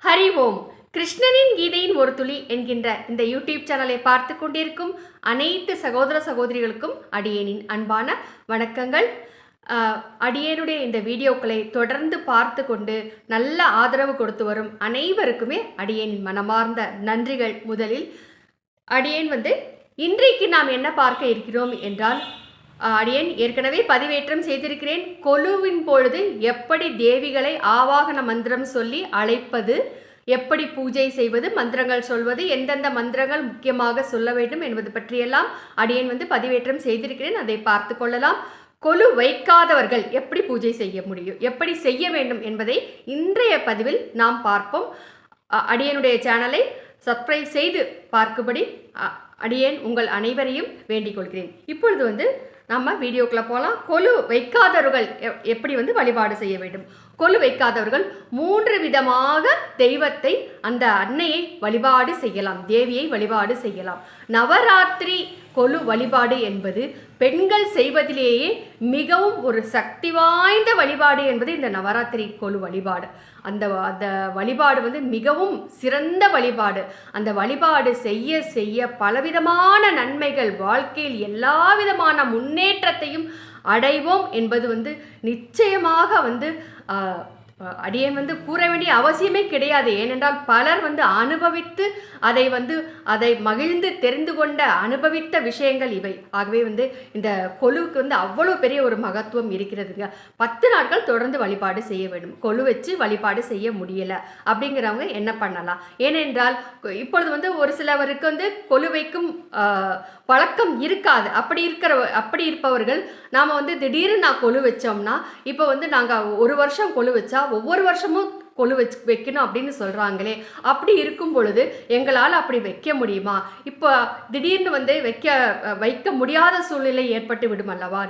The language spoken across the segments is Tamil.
ஹரி ஓம். கிருஷ்ணனின் கீதையின் ஒரு துளி என்கின்ற இந்த யூடியூப் சேனலை பார்த்து கொண்டிருக்கும் அனைத்து சகோதர சகோதரிகளுக்கும் அடியேனின் அன்பான வணக்கங்கள். அடியேனுடைய இந்த வீடியோக்களை தொடர்ந்து பார்த்து கொண்டு நல்ல ஆதரவு கொடுத்து வரும் அனைவருக்குமே அடியேனின் மனமார்ந்த நன்றிகள். முதலில் அடியேன் இன்றைக்கு நாம் என்ன பார்க்க இருக்கிறோம் என்றால், அடியேன் ஏற்கனவே பதிவேற்றம் செய்திருக்கிறேன். கொலுவின் பொழுது எப்படி தேவிகளை ஆவாகன மந்திரம் சொல்லி அழைப்பது, எப்படி பூஜை செய்வது, மந்திரங்கள் சொல்வது, எந்தெந்த மந்திரங்கள் முக்கியமாக சொல்ல வேண்டும் என்பது பற்றியெல்லாம் அடியேன் பதிவேற்றம் செய்திருக்கிறேன். அதை பார்த்து கொள்ளலாம். கொலு வைக்காதவர்கள் எப்படி பூஜை செய்ய முடியும், எப்படி செய்ய வேண்டும் என்பதை இன்றைய பதிவில் நாம் பார்ப்போம். அடியனுடைய சேனலை சப்ஸ்கிரைப் செய்து பார்க்கும்படி அடியேன் உங்கள் அனைவரையும் வேண்டிக் கொள்கிறேன். இப்பொழுது நம்ம வீடியோக்குள்ளே போகலாம். கொலு வைக்காதவர்கள் எப்படி வழிபாடு செய்ய வேண்டும். கொலு வைக்காதவர்கள் 3 விதமாக தெய்வத்தை, அந்த அன்னையை வழிபாடு செய்யலாம், தேவியை வழிபாடு செய்யலாம். நவராத்திரி கொலு வழிபாடு என்பது பெண்கள் செய்வதிலேயே மிகவும் ஒரு சக்தி வாய்ந்த வழிபாடு என்பது இந்த நவராத்திரி கொலு வழிபாடு. அந்த வழிபாடு மிகவும் சிறந்த வழிபாடு. அந்த வழிபாடு செய்ய செய்ய பலவிதமான நன்மைகள், வாழ்க்கையில் எல்லா விதமான முன்னேற்றத்தையும் அடைவோம் என்பது நிச்சயமாக அடியேன் கூற வேண்டிய அவசியமே கிடையாது. ஏனென்றால் பலர் அனுபவித்து அதை மகிழ்ந்து தெரிந்து கொண்ட அனுபவித்த விஷயங்கள் இவை. ஆகவே இந்த கொலுவுக்கு அவ்வளோ பெரிய ஒரு மகத்துவம் இருக்கிறதுங்க. 10 நாட்கள் தொடர்ந்து வழிபாடு செய்ய வேண்டும். கொலு வச்சு வழிபாடு செய்ய முடியலை அப்படிங்கிறவங்க என்ன பண்ணலாம்? ஏனென்றால் இப்பொழுது ஒரு சிலவருக்கு கொலு வைக்கும் பழக்கம் இருக்காது. அப்படி இருப்பவர்கள் நாம் திடீர்னு நான் கொலு வச்சோம்னா, இப்போ நாங்கள் ஒரு வருஷம் கொலு வச்சா ஒவ்வொரு வருஷமும் கொலு வைக்கணும் அப்படின்னு சொல்கிறாங்களே, அப்படி இருக்கும் பொழுது எங்களால் அப்படி வைக்க முடியுமா? இப்போ திடீர்னு வைக்க முடியாத சூழ்நிலை ஏற்பட்டு விடும் அல்லவா?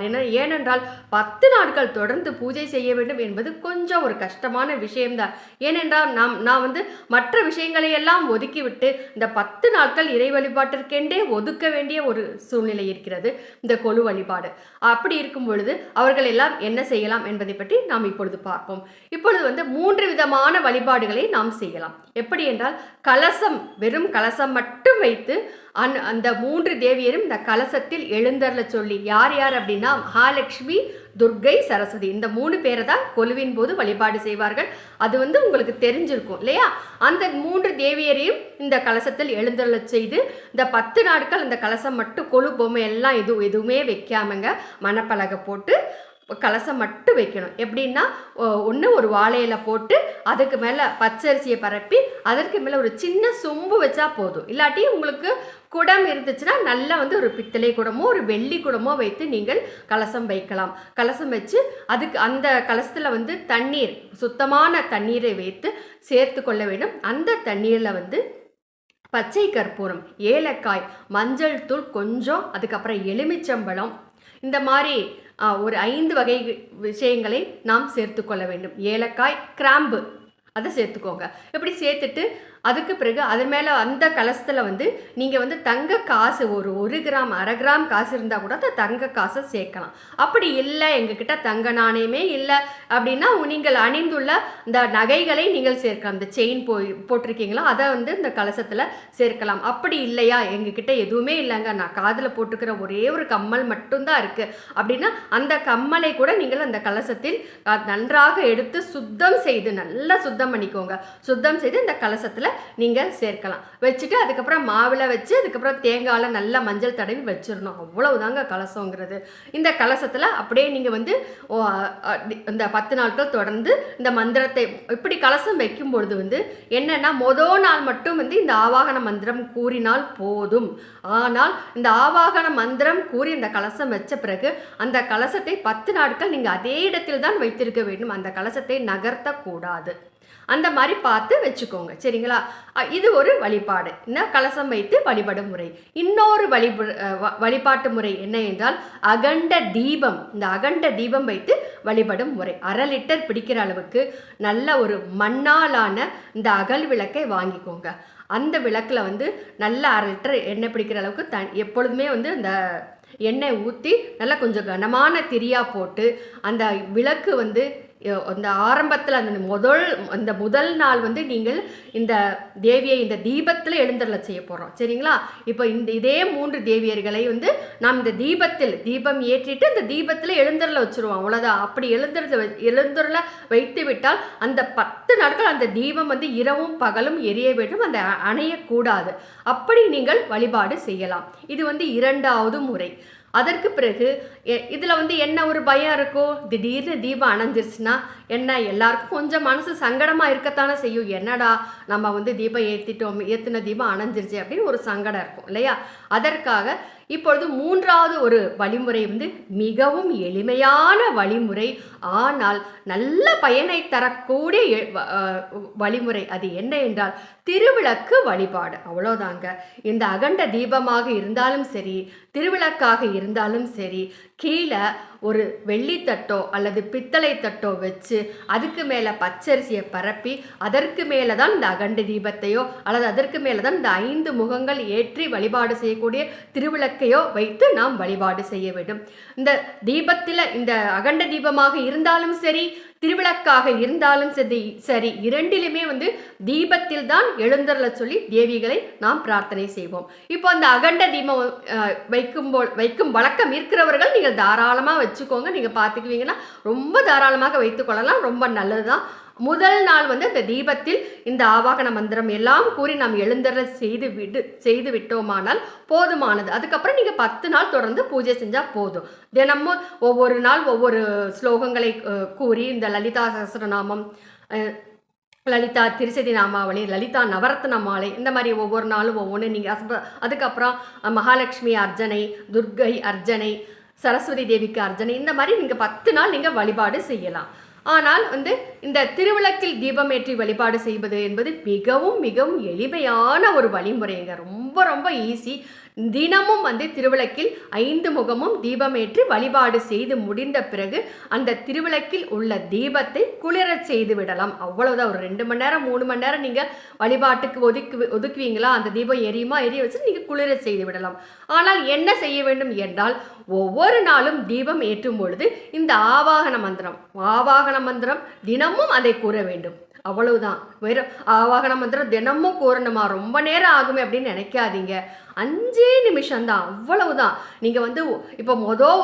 ஏனென்றால் 10 நாட்கள் தொடர்ந்து பூஜை செய்ய வேண்டும் என்பது கொஞ்சம் ஒரு கஷ்டமான விஷயம்தான். ஏனென்றால் நான் மற்ற விஷயங்களை எல்லாம் ஒதுக்கிவிட்டு இந்த 10 நாட்கள் இறை வழிபாட்டிற்கென்றே ஒதுக்க வேண்டிய ஒரு சூழ்நிலை இருக்கிறது இந்த கொலு வழிபாடு. அப்படி இருக்கும் பொழுது அவர்கள் எல்லாம் என்ன செய்யலாம் என்பதை பற்றி நாம் இப்பொழுது பார்ப்போம். இப்பொழுது 3 விதமான வழிபாடுகளை நாம் செய்யலாம். எப்படி என்றால், கலசம், வெறும் கலசம் மட்டும் வைத்து அந்த 3 தேவியரும் இந்த கலசத்தில் எழுந்தருள சொல்லி, யார் யார் அப்படின்னா மகாலட்சுமி, துர்கை, சரஸ்வதி, இந்த 3 பேரை தான் கொலுவின் போது வழிபாடு செய்வார்கள். அது உங்களுக்கு தெரிஞ்சிருக்கும் இல்லையா? அந்த 3 தேவியரையும் இந்த கலசத்தில் எழுந்தருள செய்து இந்த 10 நாட்கள் அந்த கலசம் மட்டும், கொலு பொம்மை எல்லாம் எதுவுமே வைக்காமங்க, மணப்பலகை போட்டு கலசம் மட்டும் வைக்கணும். எப்படின்னா, ஒன்று ஒரு வாழையில போட்டு அதுக்கு மேலே பச்சரிசியை பரப்பி அதற்கு மேலே ஒரு சின்ன சொம்பு வச்சா போதும். இல்லாட்டி உங்களுக்கு குடம் இருந்துச்சுன்னா நல்லா ஒரு பித்தளை குடமோ ஒரு வெள்ளி குடமோ வைத்து நீங்கள் கலசம் வைக்கலாம். கலசம் வச்சு அதுக்கு அந்த கலசத்தில் தண்ணீர், சுத்தமான தண்ணீரை வைத்து சேர்த்து கொள்ள வேண்டும். அந்த தண்ணீரில் பச்சை கற்பூரம், ஏலக்காய், மஞ்சள் தூள் கொஞ்சம், அதுக்கப்புறம் எலுமிச்சம்பழம், இந்த மாதிரி ஒரு 5 வகை விஷயங்களை நாம் சேர்த்துக்கொள்ள வேண்டும். ஏலக்காய், கிராம்பு அதை சேர்த்துக்கோங்க. இப்படி சேர்த்துட்டு அதுக்கு பிறகு அது மேலே அந்த கலசத்தில் நீங்கள் தங்க காசு, ஒரு 1 கிராம் 1/2 கிராம் காசு இருந்தால் கூட அந்த தங்க காசை சேர்க்கலாம். அப்படி இல்லை, எங்ககிட்ட தங்க நாணயமே இல்லை அப்படின்னா நீங்கள் அணிந்துள்ள இந்த நகைகளை நீங்கள் சேர்க்கலாம். இந்த செயின் போட்டிருக்கீங்களா, அதை இந்த கலசத்தில் சேர்க்கலாம். அப்படி இல்லையா, எங்ககிட்ட எதுவுமே இல்லைங்க, நான் காதில் போட்டுக்கிற ஒரே ஒரு கம்மல் மட்டும்தான் இருக்குது அப்படின்னா அந்த கம்மலை கூட நீங்கள் அந்த கலசத்தில் நன்றாக எடுத்து சுத்தம் செய்து, நல்லா சுத்தம் பண்ணிக்கோங்க. சுத்தம் செய்து இந்த கலசத்தில் நீங்கள் சேர்க்கலாம். வச்சுட்டு அதுக்கப்புறம் மாவில் வச்சு அதுக்கப்புறம் தேங்காயில் நல்லா மஞ்சள் தடவி வச்சிடணும். அவ்வளவுதாங்க கலசங்கிறது. இந்த கலசத்தில் அப்படியே நீங்கள் இந்த 10 நாட்கள் தொடர்ந்து இந்த மந்திரத்தை இப்படி கலசம் வைக்கும் பொழுது என்னன்னா, மொதல் நாள் மட்டும் இந்த ஆவாகன மந்திரம் கூறினால் போதும். ஆனால் இந்த ஆவாகன மந்திரம் கூறி இந்த கலசம் வச்ச பிறகு அந்த கலசத்தை 10 நாட்கள் நீங்கள் அதே இடத்தில் தான் வைத்திருக்க வேண்டும். அந்த கலசத்தை நகர்த்தக்கூடாது. அந்த மாதிரி பார்த்து வச்சுக்கோங்க, சரிங்களா? இது ஒரு வழிபாடு, என்ன கலசம் வைத்து வழிபடும் முறை. இன்னொரு வழிபாட்டு முறை என்ன என்றால், அகண்ட தீபம். இந்த அகண்ட தீபம் வைத்து வழிபடும் முறை. 1/2 லிட்டர் பிடிக்கிற அளவுக்கு நல்ல ஒரு மண்ணாலான இந்த அகல் விளக்கை வாங்கிக்கோங்க. அந்த விளக்கில் நல்ல 1/2 லிட்டர் எண்ணெய் பிடிக்கிற அளவுக்கு எப்பொழுதுமே அந்த எண்ணெய் ஊற்றி நல்லா கொஞ்சம் கனமான திரியாக போட்டு அந்த விளக்கு அந்த ஆரம்பத்தில் அந்த முதல் நாள் வந்து நீங்கள் இந்த தேவியை இந்த தீபத்தில் எழுந்தருள செய்ய போகிறோம். சரிங்களா? இப்போ இதே 3 தேவியர்களை வந்து நாம் இந்த தீபம் ஏற்றிட்டு இந்த தீபத்தில் எழுந்தருள வச்சுருவோம். அவ்வளோதான். அப்படி எழுந்தருள வைத்து விட்டால் அந்த 10 நாட்கள் அந்த தீபம் வந்து இரவும் பகலும் எரிய வேண்டும், அந்த அணையக்கூடாது. அப்படி நீங்கள் வழிபாடு செய்யலாம். இது வந்து 2வது முறை. அதற்கு பிறகு இதில் வந்து என்ன ஒரு பயம் இருக்கும், திடீர்னு தீபம் அணைஞ்சிருச்சுன்னா என்ன, எல்லாருக்கும் கொஞ்சம் மனசு சங்கடமாக இருக்கத்தானே செய்யும். என்னடா நம்ம வந்து தீபம் ஏற்றின தீபம் அணைஞ்சிருச்சு அப்படின்னு ஒரு சங்கடம் இருக்கும் இல்லையா? அதற்காக இப்பொழுது 3வது ஒரு வழிமுறை வந்து மிகவும் எளிமையான வழிமுறை, ஆனால் நல்ல பயனை தரக்கூடிய வழிமுறை. அது என்ன என்றால் திருவிளக்கு வழிபாடு. அவ்வளோதாங்க. இந்த அகண்ட தீபமாக இருந்தாலும் சரி, திருவிளக்காக இருந்தாலும் சரி, கீழே ஒரு வெள்ளித்தட்டோ அல்லது பித்தளை தட்டோ வச்சு அதுக்கு மேலே பச்சரிசியை பரப்பி அதற்கு மேலே தான் இந்த அகண்ட தீபத்தையோ அல்லது அதற்கு மேலே தான் இந்த 5 முகங்கள் ஏற்றி வழிபாடு செய்யக்கூடிய திருவிளக்கையோ வைத்து நாம் வழிபாடு செய்ய வேண்டும். இந்த தீபத்தில் இந்த அகண்ட தீபமாக இருந்தாலும் சரி, திருவிளக்காக இருந்தாலும் சரி, இரண்டிலுமே வந்து தீபத்தில் தான் எழுந்தருள சொல்லி தேவிகளை நாம் பிரார்த்தனை செய்வோம். இப்போ அந்த அகண்ட தீபம் வைக்கும் வழக்கம் இருக்கிறவர்கள் நீங்கள் தாராளமாக வச்சுக்கோங்க. நீங்கள் பார்த்துக்குவீங்கன்னா ரொம்ப தாராளமாக வைத்துக்கொள்ளலாம். ரொம்ப நல்லதுதான். முதல் நாள் வந்து அந்த தீபத்தில் இந்த ஆவாகன மந்திரம் எல்லாம் கூறி நாம் எழுந்தருள செய்து விட்டோமானால் போதுமானது. அதுக்கப்புறம் நீங்கள் 10 நாள் தொடர்ந்து பூஜை செஞ்சால் போதும். தினமும் ஒவ்வொரு நாள் ஒவ்வொரு ஸ்லோகங்களை கூறி இந்த லலிதா சஹஸ்ரநாமம், லலிதா திருசதி நாமாவளி, லலிதா நவரத்ன மாலை, இந்த மாதிரி ஒவ்வொரு நாளும் ஒவ்வொன்று நீங்கள் அதுக்கப்புறம் மகாலட்சுமி அர்ச்சனை, துர்கை அர்ச்சனை, சரஸ்வதி தேவிக்கு அர்ச்சனை, இந்த மாதிரி நீங்கள் 10 நாள் நீங்கள் வழிபாடு செய்யலாம். ஆனால் வந்து இந்த திருவிளக்கில் தீபம் ஏற்றி வழிபாடு செய்வது என்பது மிகவும் மிகவும் எளிமையான ஒரு வழிமுறைங்க. ரொம்ப ரொம்ப ஈஸி. தினமும் வந்து திருவிளக்கில் 5 முகமும் தீபம் ஏற்றி வழிபாடு செய்து முடிந்த பிறகு அந்த திருவிளக்கில் உள்ள தீபத்தை குளிரச் செய்து விடலாம். அவ்வளவுதான். ஒரு 2 மணி நேரம் 3 மணி நேரம் நீங்கள் வழிபாட்டுக்கு ஒதுக்குவீங்களா, அந்த தீபம் எரிய வச்சு நீங்கள் குளிரச் செய்து விடலாம். ஆனால் என்ன செய்ய வேண்டும் என்றால் ஒவ்வொரு நாளும் தீபம் ஏற்றும் பொழுது இந்த ஆவாகன மந்திரம் தினமும் அதை கூற வேண்டும். அவ்வளவுதான். வெறும் ஆவாகன மந்திரம் தினமும் கூறணுமா, ரொம்ப நேரம் ஆகுமே அப்படின்னு நினைக்காதீங்க. 5 நிமிஷம்தான், அவ்வளவுதான். நீங்கள் வந்து இப்போ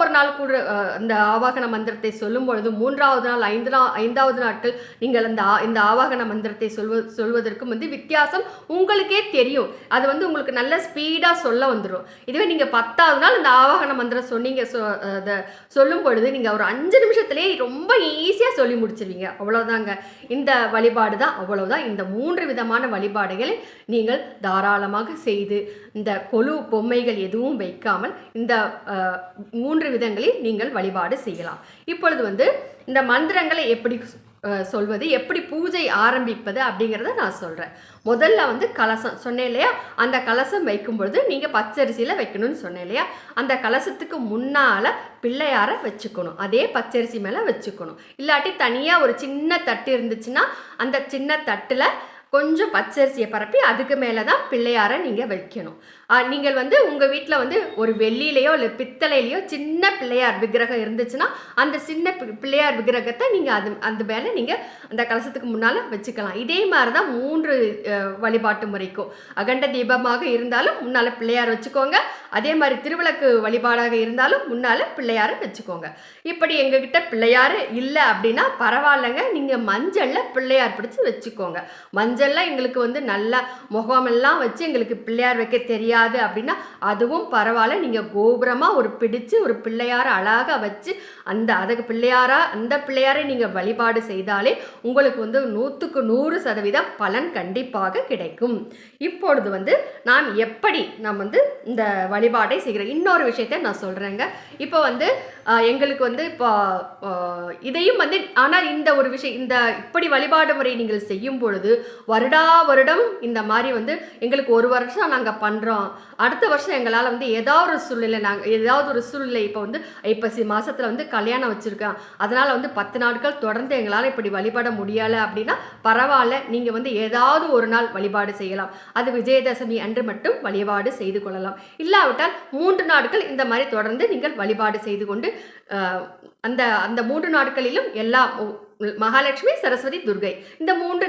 ஒரு நாள் கூட அந்த ஆவாகன மந்திரத்தை சொல்லும் பொழுது 3வது நாள் 5வது நாட்கள் நீங்கள் இந்த ஆவாகன மந்திரத்தை சொல்வதற்கும் வந்து வித்தியாசம் உங்களுக்கே தெரியும். அது வந்து உங்களுக்கு நல்ல ஸ்பீடாக சொல்ல வந்துடும். இதுவே நீங்கள் 10வது நாள் இந்த ஆவாகன மந்திரம் சொல்லும் பொழுது நீங்கள் ஒரு 5 நிமிஷத்துலேயே ரொம்ப ஈஸியாக சொல்லி முடிச்சிருவீங்க. அவ்வளோதாங்க. இந்த வழிபாடு தான். அவ்வளவுதான். இந்த 3 விதமான வழிபாடுகளை நீங்கள் தாராளமாக செய்து இந்த கொலு பொம்மைகள் எதுவும் வைக்காமல் இந்த 3 விதங்களில் நீங்கள் வழிபாடு செய்யலாம். இப்பொழுது வந்து இந்த மந்திரங்களை எப்படி சொல்வது, எப்படி பூஜை ஆரம்பிப்பது அப்படிங்கிறத நான் சொல்கிறேன். முதல்ல வந்து கலசம் சொன்னேன் இல்லையா, அந்த கலசம் வைக்கும் பொழுது நீங்கள் பச்சரிசியில் வைக்கணும்னு சொன்னேன் இல்லையா, அந்த கலசத்துக்கு முன்னால் பிள்ளையாரை வச்சுக்கணும். அதே பச்சரிசி மேலே வச்சுக்கணும். இல்லாட்டி தனியாக ஒரு சின்ன தட்டு இருந்துச்சுன்னா அந்த சின்ன தட்டில் கொஞ்சம் பச்சரிசியை பரப்பி அதுக்கு மேலே தான் பிள்ளையாரை நீங்கள் வைக்கணும். நீங்கள் வந்து உங்கள் வீட்டில் வந்து ஒரு வெள்ளியிலையோ இல்லை பித்தளையிலையோ சின்ன பிள்ளையார் விக்கிரகம் இருந்துச்சுன்னா அந்த சின்ன பிள்ளையார் விக்கிரகத்தை நீங்கள் அந்த மேலே நீங்கள் அந்த கலசத்துக்கு முன்னால் வச்சுக்கலாம். இதே மாதிரி தான் 3 வழிபாட்டு முறைக்கும். அகண்ட தீபமாக இருந்தாலும் முன்னால் பிள்ளையார் வச்சுக்கோங்க. அதே மாதிரி திருவிளக்கு வழிபாடாக இருந்தாலும் முன்னால் பிள்ளையாரை வச்சுக்கோங்க. இப்படி எங்ககிட்ட பிள்ளையார் இல்லை அப்படின்னா பரவாயில்லைங்க, நீங்கள் மஞ்சளில் பிள்ளையார் பிடிச்சி வச்சுக்கோங்க. மஞ்சளில் எங்களுக்கு வந்து நல்ல முகமெல்லாம் வச்சு எங்களுக்கு பிள்ளையார் வைக்க தெரியாது அப்படின்னா அதுவும் பரவாயில்ல. நீங்கள் கோபுரமாக ஒரு பிள்ளையாரை அழகாக வச்சு அந்த பிள்ளையாரை நீங்கள் வழிபாடு செய்தாலே உங்களுக்கு வந்து 100க்கு 100% பலன் கண்டிப்பாக கிடைக்கும். இப்பொழுது வந்து நாம் வந்து இந்த வழிபாட்டை செய்கிறோம். இன்னொரு விஷயத்தை நான் சொல்கிறேங்க. இப்போ வந்து எங்களுக்கு வந்து இப்போ இதையும் வந்து ஆனால் இந்த ஒரு விஷயம், இந்த இப்படி வழிபாடு முறை நீங்கள் செய்யும் பொழுது வருடம் இந்த மாதிரி வந்து எங்களுக்கு 1 வருஷம் நாங்கள் பண்ணுறோம், அடுத்த வருஷம் எங்களால் வந்து ஏதாவது ஒரு சூழ்நிலை இப்போ வந்து ஐப்பசி மாதத்தில் வந்து கல்யாணம் வச்சுருக்கேன், அதனால் வந்து 10 நாட்கள் தொடர்ந்து எங்களால் இப்படி வழிபட முடியலை அப்படின்னா பரவாயில்ல, நீங்கள் வந்து ஏதாவது ஒரு நாள் வழிபாடு செய்யலாம். அது விஜயதசமி அன்று மட்டும் வழிபாடு செய்து கொள்ளலாம். இல்லாவிட்டால் 3 நாட்கள் இந்த மாதிரி தொடர்ந்து நீங்கள் வழிபாடு செய்து கொண்டு அந்த 3 நாட்களிலும் மகாலட்சுமி, சரஸ்வதி, துர்கை இந்த 3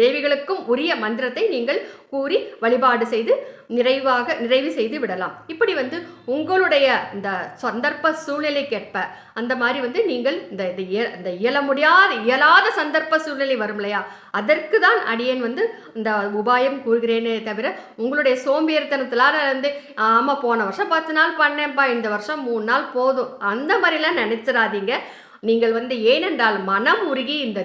தேவிகளுக்கும் உரிய மந்திரத்தை நீங்கள் கூறி வழிபாடு செய்து நிறைவு செய்து விடலாம். இப்படி வந்து உங்களுடைய இந்த சந்தர்ப்ப சூழ்நிலைக்கேற்ப அந்த மாதிரி வந்து நீங்கள் இந்த இயலாத சந்தர்ப்ப சூழ்நிலை வரும் இல்லையா, அதற்கு தான் அடியேன் வந்து இந்த உபாயம் கூறுகிறேனே தவிர உங்களுடைய சோம்பேறித்தனத்திலான வந்து ஆமாம் போன வருஷம் 10 நாள் பண்ணேன்ப்பா, இந்த வருஷம் 3 நாள் போதும் அந்த மாதிரிலாம் நினைச்சிடாதீங்க. நீங்கள் வந்து ஏனென்றால் மனம் உருகி இந்த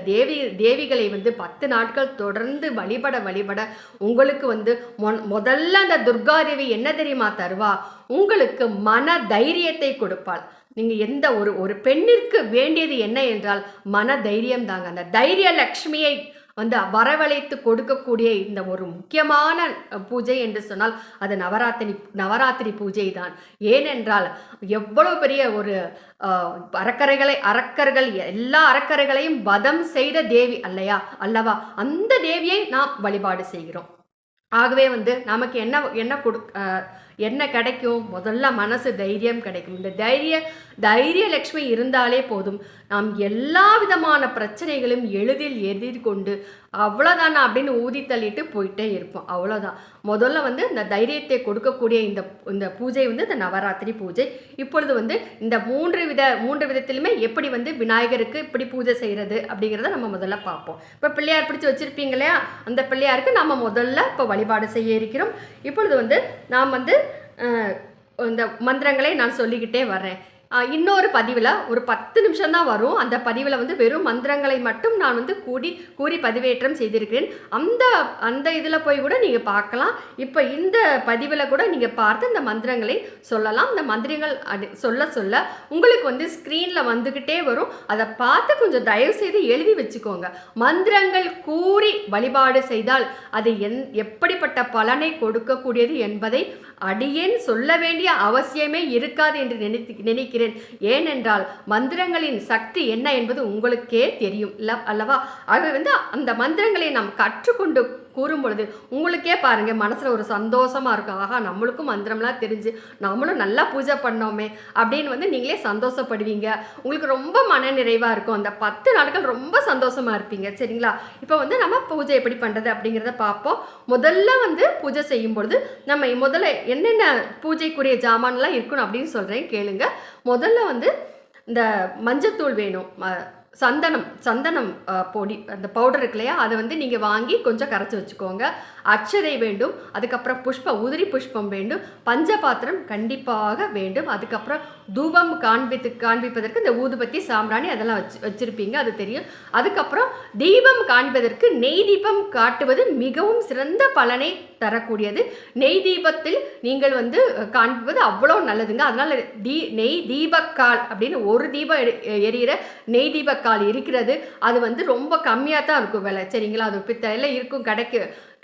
தேவிகளை வந்து 10 நாட்கள் தொடர்ந்து வழிபட உங்களுக்கு வந்து முதல்ல அந்த துர்காதேவி என்ன தெரியுமா தருவா, உங்களுக்கு மன தைரியத்தை கொடுப்பாள். நீங்கள் எந்த ஒரு பெண்ணிற்கு வேண்டியது என்ன என்றால் மன தைரியம் தாங்க. அந்த தைரிய லக்ஷ்மியை வந்து வரவழைத்து கொடுக்கக்கூடிய இந்த ஒரு முக்கியமான பூஜை என்று சொன்னால் அது நவராத்திரி பூஜை தான். ஏனென்றால் எவ்வளவு பெரிய ஒரு அரக்கர்கள் எல்லா அரக்கர்களையும் வதம் செய்த தேவி அல்லவா, அந்த தேவியை நாம் வழிபாடு செய்கிறோம். ஆகவே வந்து நமக்கு என்ன கிடைக்கும், முதல்ல மனசு தைரியம் கிடைக்கும். இந்த தைரிய லக்ஷ்மி இருந்தாலே போதும், நாம் எல்லா விதமான பிரச்சனைகளும் எளிதில் எதிர்கொண்டு அவ்வளோதானா அப்படின்னு ஊதி தள்ளிட்டு போயிட்டே இருப்போம். அவ்வளோதான். முதல்ல வந்து இந்த தைரியத்தை கொடுக்கக்கூடிய இந்த பூஜை வந்து இந்த நவராத்திரி பூஜை. இப்பொழுது வந்து இந்த மூன்று விதத்திலுமே எப்படி வந்து விநாயகருக்கு இப்படி பூஜை செய்கிறது அப்படிங்கிறத நம்ம முதல்ல பார்ப்போம். இப்போ பிள்ளையார் பிடிச்சி வச்சுருப்பீங்க இல்லையா, அந்த பிள்ளையாருக்கு நம்ம முதல்ல இப்போ வழிபாடு செய்ய இருக்கிறோம். இப்பொழுது வந்து நாம் வந்து இந்த மந்திரங்களை நான் சொல்லிக்கிட்டே வர்றேன். இன்னொரு பதிவில் ஒரு 10 நிமிஷம் தான் வரும். அந்த பதிவில் வந்து வெறும் மந்திரங்களை மட்டும் நான் வந்து கூறி பதிவேற்றம் செய்திருக்கிறேன். அந்த இதில் போய் கூட நீங்கள் பார்க்கலாம். இப்போ இந்த பதிவில் கூட நீங்கள் பார்த்து இந்த மந்திரங்களை சொல்லலாம். இந்த மந்திரங்கள் சொல்ல உங்களுக்கு வந்து ஸ்க்ரீனில் வந்துக்கிட்டே வரும். அதை பார்த்து கொஞ்சம் தயவு செய்து எழுதி வச்சுக்கோங்க. மந்திரங்கள் கூறி வழிபாடு செய்தால் அது எப்படிப்பட்ட பலனை கொடுக்கக்கூடியது என்பதை அடியேன் சொல்ல வேண்டிய அவசியமே இருக்காது என்று நினைக்கிறேன். ஏனென்றால் மந்திரங்களின் சக்தி என்ன என்பது உங்களுக்கே தெரியும் அல்லவா. ஆகவே வந்து அந்த மந்திரங்களை நாம் கற்றுக்கொண்டு கூறும் பொழுது உங்களுக்கே பாருங்க மனசுல ஒரு சந்தோஷமா இருக்கும். ஆகா, நம்மளுக்கும் மந்திரம்லாம் தெரிஞ்சு நம்மளும் நல்லா பூஜை பண்ணோமே அப்படின்னு வந்து நீங்களே சந்தோஷப்படுவீங்க. உங்களுக்கு ரொம்ப மன நிறைவா இருக்கும். அந்த 10 நாட்கள் ரொம்ப சந்தோஷமா இருப்பீங்க. சரிங்களா? இப்போ வந்து நம்ம பூஜை எப்படி பண்றது அப்படிங்கிறத பார்ப்போம். முதல்ல வந்து பூஜை செய்யும் பொழுது நம்ம முதல்ல என்னென்ன பூஜைக்குரிய ஜாமான்லாம் இருக்கணும் அப்படின்னு சொல்றேன், கேளுங்க. முதல்ல வந்து இந்த மஞ்சத்தூள் வேணும், சந்தனம் பொடி அந்த பவுடர் இருக்கு இல்லையா, அதை வந்து நீங்கள் வாங்கி கொஞ்சம் கரைச்சி வச்சுக்கோங்க. அச்சதை வேண்டும், அதுக்கப்புறம் உதிரி புஷ்பம் வேண்டும், பஞ்சபாத்திரம் கண்டிப்பாக வேண்டும், அதுக்கப்புறம் தூபம் காண்பிப்பதற்கு இந்த ஊதுபத்தி சாம்பிராணி அதெல்லாம் வச்சிருப்பீங்க, அது தெரியும். அதுக்கப்புறம் தீபம் காண்பதற்கு நெய் தீபம் காட்டுவது மிகவும் சிறந்த பலனை தரக்கூடியது. நெய் தீபத்தில் நீங்கள் வந்து காண்பிப்பது அவ்வளோ நல்லதுங்க. அதனால நெய் தீபக்கால் அப்படின்னு ஒரு தீபம் எரியிற நெய் தீபக்கால் இருக்கிறது. அது வந்து ரொம்ப கம்மியாக தான் இருக்கும் விலை. சரிங்களா? அது பித்தளையில் இருக்கும்,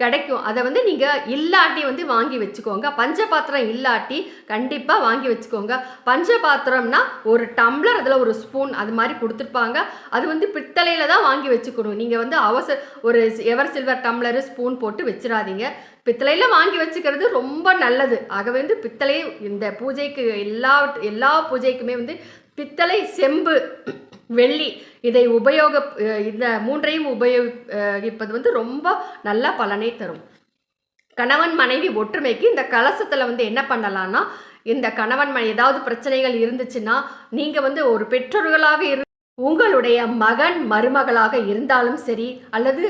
கிடைக்கும். அதை வந்து நீங்கள் இல்லாட்டி வந்து வாங்கி வச்சுக்கோங்க. பஞ்சபாத்திரம் இல்லாட்டி கண்டிப்பாக வாங்கி வச்சுக்கோங்க. பஞ்சபாத்திரம்னா ஒரு டம்ளர், அதில் ஒரு ஸ்பூன் அது மாதிரி கொடுத்துருப்பாங்க. அது வந்து பித்தளையில் தான் வாங்கி வச்சுக்கணும். நீங்கள் வந்து ஒரு எவர் சில்வர் டம்ளரு ஸ்பூன் போட்டு வச்சிடாதீங்க. பித்தளையில் வாங்கி வச்சுக்கிறது ரொம்ப நல்லது. ஆகவே வந்து பித்தளை இந்த பூஜைக்கு எல்லா பூஜைக்குமே வந்து பித்தளை, செம்பு, வெள்ளி இதை இந்த 3ஐயும் உபயோகிப்பது வந்து ரொம்ப நல்ல பலனை தரும். கணவன் மனைவி ஒற்றுமைக்கு இந்த கலசத்தில் வந்து என்ன பண்ணலாம்னா, இந்த கணவன் மனைவி ஏதாவது பிரச்சனைகள் இருந்துச்சுன்னா நீங்கள் வந்து ஒரு பெற்றோர்களாக உங்களுடைய மகன் மருமகளாக இருந்தாலும் சரி, அல்லது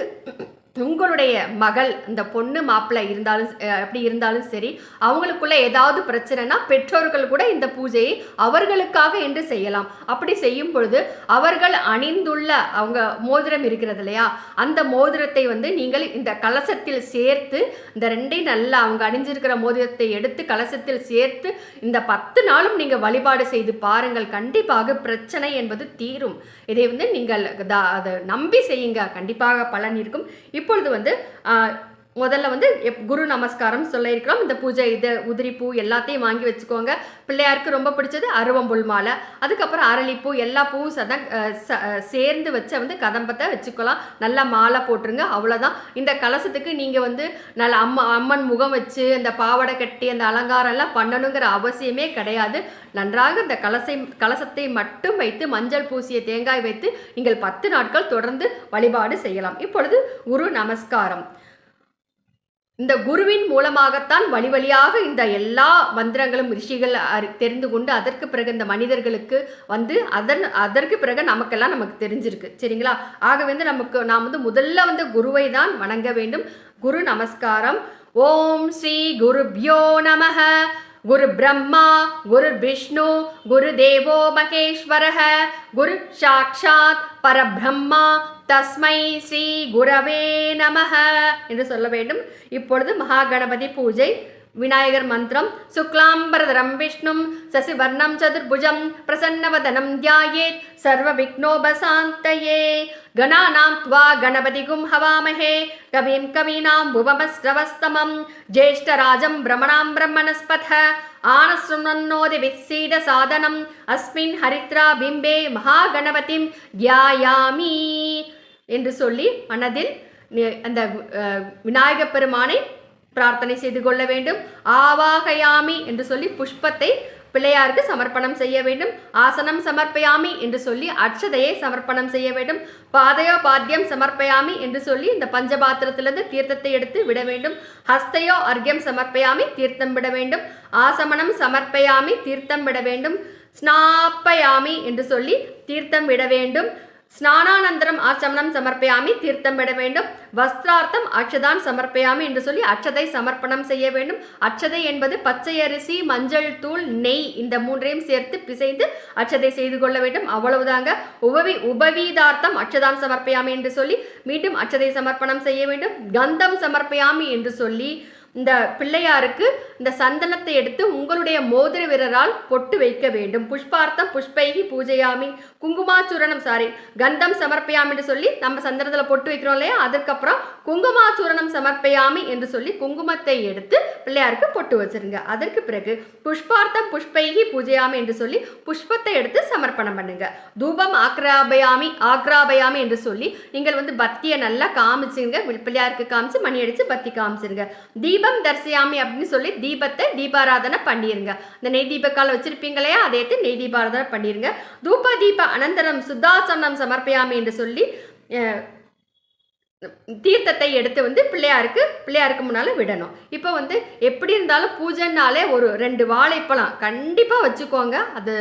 உங்களுடைய மகள் இந்த பொண்ணு மாப்பிள்ளை அப்படி இருந்தாலும் சரி, அவங்களுக்குள்ள ஏதாவது பிரச்சனைனா பெற்றோர்கள் கூட இந்த பூஜையை அவர்களுக்காக என்று செய்யலாம். அப்படி செய்யும் பொழுது அவர்கள் அணிந்துள்ள அவங்க மோதிரம் இருக்கிறது இல்லையா, அந்த மோதிரத்தை வந்து நீங்கள் இந்த கலசத்தில் சேர்த்து இந்த 2ஐயும் நல்லா அவங்க அணிஞ்சிருக்கிற மோதிரத்தை எடுத்து கலசத்தில் சேர்த்து இந்த 10 நாளும் நீங்கள் வழிபாடு செய்து பாருங்கள். கண்டிப்பாக பிரச்சனை என்பது தீரும். இதை வந்து நீங்கள் அதை நம்பி செய்யுங்க, கண்டிப்பாக பலன் இருக்கும். இப்பொழுது வந்து முதல்ல வந்து குரு நமஸ்காரம் சொல்லியிருக்கிறோம். இந்த பூஜை இது உதிரி பூ எல்லாத்தையும் வாங்கி வச்சுக்கோங்க. பிள்ளையாருக்கு ரொம்ப பிடிச்சது அருவம்புல் மாலை, அதுக்கப்புறம் அரளிப்பூ, எல்லா பூவும் சேர்ந்து வச்ச வந்து கதம்பத்தை வச்சுக்கலாம். நல்லா மாலை போட்டுருங்க. அவ்வளோதான். இந்த கலசத்துக்கு நீங்கள் வந்து நல்ல அம்மன் முகம் வச்சு அந்த பாவாடை கட்டி அந்த அலங்காரம் எல்லாம் பண்ணணுங்கிற அவசியமே கிடையாது. நன்றாக இந்த கலசத்தை மட்டும் வைத்து மஞ்சள் பூசிய தேங்காய் வைத்து நீங்கள் 10 நாட்கள் தொடர்ந்து வழிபாடு செய்யலாம். இப்பொழுது குரு நமஸ்காரம். இந்த குருவின் மூலமாகத்தான் வழி வழியாக இந்த எல்லா மந்திரங்களும் ரிஷிகள் தெரிந்து கொண்டு அதற்கு பிறகு இந்த மனிதர்களுக்கு வந்து அதற்கு பிறகு நமக்கு தெரிஞ்சிருக்கு. சரிங்களா? ஆக வந்து நாம் வந்து முதல்ல வந்து குருவை தான் வணங்க வேண்டும். குரு நமஸ்காரம். ஓம் ஸ்ரீ குருப்யோ நமஹ. குரு பிரம்மா குரு விஷ்ணு குரு தேவோ மகேஸ்வரஹ குரு சாக்ஷாத் பரபிரம்மா தஸ்மை ஸ்ரீ குரவே நமஹ என்று சொல்ல வேண்டும். இப்பொழுது மகா கணபதி பூஜை. விநாயகர் மந்திரம். சுக்லாம்பரதரம் விஷ்ணும் சசிவர்ணம் சதுர்புஜம் பிரசன்னவதனம் தியாயேத் சர்வ விக்னோபசாந்தயே. கணானாம் த்வா கணபதிகும் ஹவாமஹே கவிம் கவீனாம் புவமஸ்ரவஸ்தமம் ஜேஷ்டராஜம் பிரமணாம் பிரம்மணஸ்பத ஆனஸ்ருணன்னோதி விசீட சாதனம் அஸ்மின் ஹரித்ரா பிம்பே மகா கணபதிம் தியாயாமி என்று சொல்லி மனதில் அந்த விநாயகப் பெருமானை பிரார்த்தனை செய்து கொள்ள வேண்டும். ஆவாகயாமி என்று சொல்லி புஷ்பத்தை பிள்ளையாருக்கு சமர்ப்பணம் செய்ய வேண்டும். ஆசனம் சமர்ப்பயாமி என்று சொல்லி அட்சதையை சமர்ப்பணம் செய்ய வேண்டும். பாதயோ பாத்தியம் சமர்ப்பயாமி என்று சொல்லி இந்த பஞ்சபாத்திரத்திலிருந்து தீர்த்தத்தை எடுத்து விட வேண்டும். ஹஸ்தையோ அர்க்கியம் சமர்ப்பயாமி, தீர்த்தம் விட வேண்டும். ஆசமனம் சமர்ப்பயாமி, தீர்த்தம் விட வேண்டும். ஸ்நாப்பயாமி என்று சொல்லி தீர்த்தம் விட வேண்டும். ஸ்நானானந்தரம் ஆச்சமனம் சமர்ப்பயாமி, தீர்த்தம் விட வேண்டும். வஸ்திரார்த்தம் அக்ஷதான் சமர்ப்பயாமி என்று சொல்லி அக்ஷதை சமர்ப்பணம் செய்ய வேண்டும். அக்ஷதை என்பது பச்சை அரிசி, மஞ்சள் தூள், நெய் இந்த மூன்றையும் சேர்த்து பிசைந்து அக்ஷதை செய்து கொள்ள வேண்டும். அவ்வளவுதாங்க. உபவீதார்த்தம் அக்ஷதான் சமர்ப்பயாமி என்று சொல்லி மீண்டும் அக்ஷதை சமர்ப்பணம் செய்ய வேண்டும். கந்தம் சமர்ப்பயாமி என்று சொல்லி இந்த பிள்ளையாருக்கு இந்த சந்தனத்தை எடுத்து உங்களுடைய மோதிர விரலால் பொட்டு வைக்க வேண்டும். புஷ்பார்த்தம் புஷ்பைகி பூஜையாமி குங்குமாச்சூரணம் கந்தம் சமர்ப்பயாமி என்று சொல்லி நம்ம சந்தனத்தில் பொட்டு வைக்கிறோம் இல்லையா, அதுக்கப்புறம் குங்குமாச்சூரணம் சமர்ப்பயாமி என்று சொல்லி குங்குமத்தை எடுத்து பிள்ளையாருக்கு பொட்டு வச்சிருங்க. அதற்கு பிறகு புஷ்பார்த்தம் புஷ்பைகி பூஜையாமி என்று சொல்லி புஷ்பத்தை எடுத்து சமர்ப்பணம் பண்ணுங்க. தூபம் ஆக்ராபயாமி என்று சொல்லி நீங்கள் வந்து பத்தியை நல்லா காமிச்சுங்க. பிள்ளையாருக்கு காமிச்சு மணி அடிச்சு பத்தி காமிச்சிருங்க. தீபம் தரிசியாமி அப்படின்னு சொல்லி தீபத்தை தீபாராதனை பண்ணிருங்க. இந்த நெய் தீபக்கால வச்சிருப்பீங்க இல்லையா, அதை எடுத்து நெய் தீபாராதனை பண்ணிருங்க. தூப தீப அனந்தரம் சுத்தாசனம் சமர்ப்பயாமி என்று சொல்லி தீர்த்தத்தை எடுத்து வந்து பிள்ளையாருக்கு முன்னால் விடணும். இப்போ வந்து எப்படி இருந்தாலும் பூஜைனாலே ஒரு 2 வாழைப்பழம் கண்டிப்பாக வச்சுக்கோங்க. அது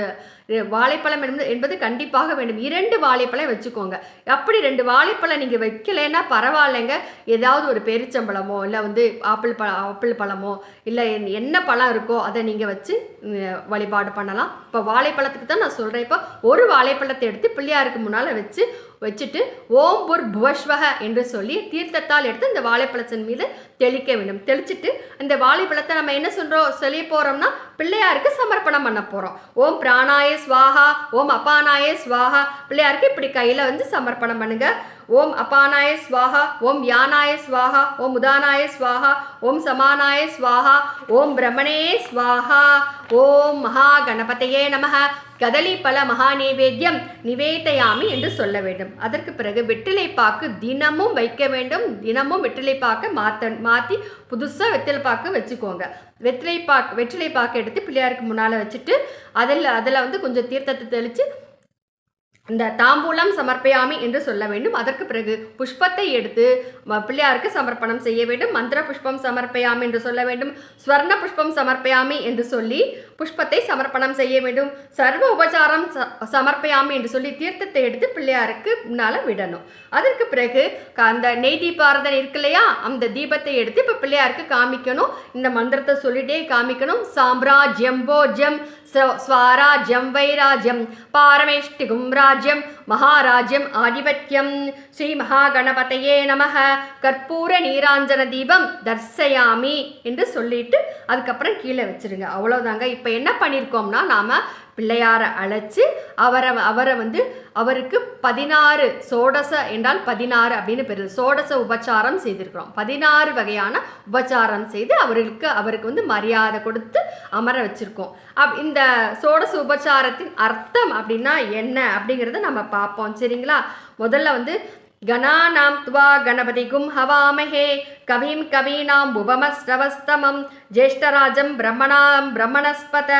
வாழைப்பழம் என்பது கண்டிப்பாக வேண்டும். 2 வாழைப்பழம் வச்சுக்கோங்க. அப்படி 2 வாழைப்பழம் நீங்கள் வைக்கலைன்னா பரவாயில்லைங்க. ஏதாவது ஒரு பேரிச்சம்பழமோ இல்லை வந்து ஆப்பிள் பழமோ இல்லை என்ன பழம் இருக்கோ அதை நீங்கள் வச்சு வழிபாடு பண்ணலாம். இப்போ வாழைப்பழத்துக்கு தான் நான் சொல்கிறேன். இப்போ ஒரு வாழைப்பழத்தை எடுத்து பிள்ளையாருக்கு முன்னால் வச்சுட்டு ஓம் புர் புவஸ்வக என்று சொல்லி தீர்த்தத்தால் எடுத்து இந்த வாழைப்பழத்தின் மீது தெளிக்க வேண்டும். தெளிச்சுட்டு இந்த வாழைப்பழத்தை நம்ம என்ன சொல்ல போகிறோம்னா பிள்ளையாருக்கு சமர்ப்பணம் பண்ண போகிறோம். ஓம் பிராணாய ஸ்வாஹா, ஓம் அபானாய ஸ்வாஹா. பிள்ளையாருக்கு இப்படி கையில் வந்து சமர்ப்பணம் பண்ணுங்க. ஓம் அபானாய ஸ்வாஹா, ஓம் யானாய ஸ்வாஹா, ஓம் உதானாய ஸ்வாஹா, ஓம் சமானாய ஸ்வாஹா, ஓம் பிரம்மணே ஸ்வாஹா, ஓம் மகா கணபதையே நமஹ கதலி பல மகா நைவேத்தியம் நிவேதயாமி என்று சொல்ல வேண்டும். அதற்கு பிறகு வெற்றிலைப்பாக்கு தினமும் வைக்க வேண்டும். தினமும் வெற்றிலைப்பாக்கு மாற்றி புதுசாக வெற்றிலைப்பாக்கு வச்சுக்கோங்க. வெற்றிலைப்பாக்கு எடுத்து பிள்ளையாருக்கு முன்னால் வச்சுட்டு அதில் வந்து கொஞ்சம் தீர்த்தத்தை தெளித்து இந்த தாம்பூலம் சமர்ப்பயாமி என்று சொல்ல வேண்டும். அதற்கு பிறகு புஷ்பத்தை எடுத்து பிள்ளையாருக்கு சமர்ப்பணம் செய்ய வேண்டும். மந்திர புஷ்பம் சமர்ப்பயாமி என்று சொல்ல வேண்டும். ஸ்வர்ண புஷ்பம் சமர்ப்பயாமி என்று சொல்லி புஷ்பத்தை சமர்ப்பணம் செய்ய வேண்டும். சர்வ உபச்சாரம் சமர்ப்பயாமி என்று சொல்லி தீர்த்தத்தை எடுத்து பிள்ளையாருக்கு முன்னால் விடணும். அதற்கு பிறகு அந்த நெய் தீபாரதனை இருக்கு இல்லையா, அந்த தீபத்தை எடுத்து இப்போ பிள்ளையாருக்கு காமிக்கணும். இந்த மந்திரத்தை சொல்லிட்டே காமிக்கணும். சாம்ராஜ்யம் போஜ்யம் ஸ்வராஜ்யம் வைராஜ்யம் பாரமேஷ்டிகும் ராஜ்யம் மகாராஜ்யம் ஆதிபத்தியம் ஸ்ரீ மகாகணபதையே நமஹ கற்பூர நீராஞ்சன தீபம் தர்சயாமி என்று சொல்லிட்டு அதுக்கப்புறம் கீழே வச்சிருங்க. அவ்வளோதாங்க. இப்போ என்ன பண்ணியிருக்கோம்னா நாம் பிள்ளையாரை அழைச்சி அவரை வந்து அவருக்கு 16 சோடச என்றால் 16 அப்படின்னு பெறுது. சோடச உபச்சாரம் செய்திருக்கிறோம். 16 வகையான உபச்சாரம் செய்து அவருக்கு வந்து மரியாதை கொடுத்து அமர வச்சிருக்கோம். இந்த சோடச உபச்சாரத்தின் அர்த்தம் அப்படின்னா என்ன அப்படிங்கிறத நம்ம பார்ப்போம். சரிங்களா? முதல்ல வந்து கணானாம் த்வா கணபதிகும் ஹவாமஹே கவிம் கவீனாம் உபமஸ்ரவஸ்தமம் ஜேஷ்டராஜம் பிரம்மணஸ்பத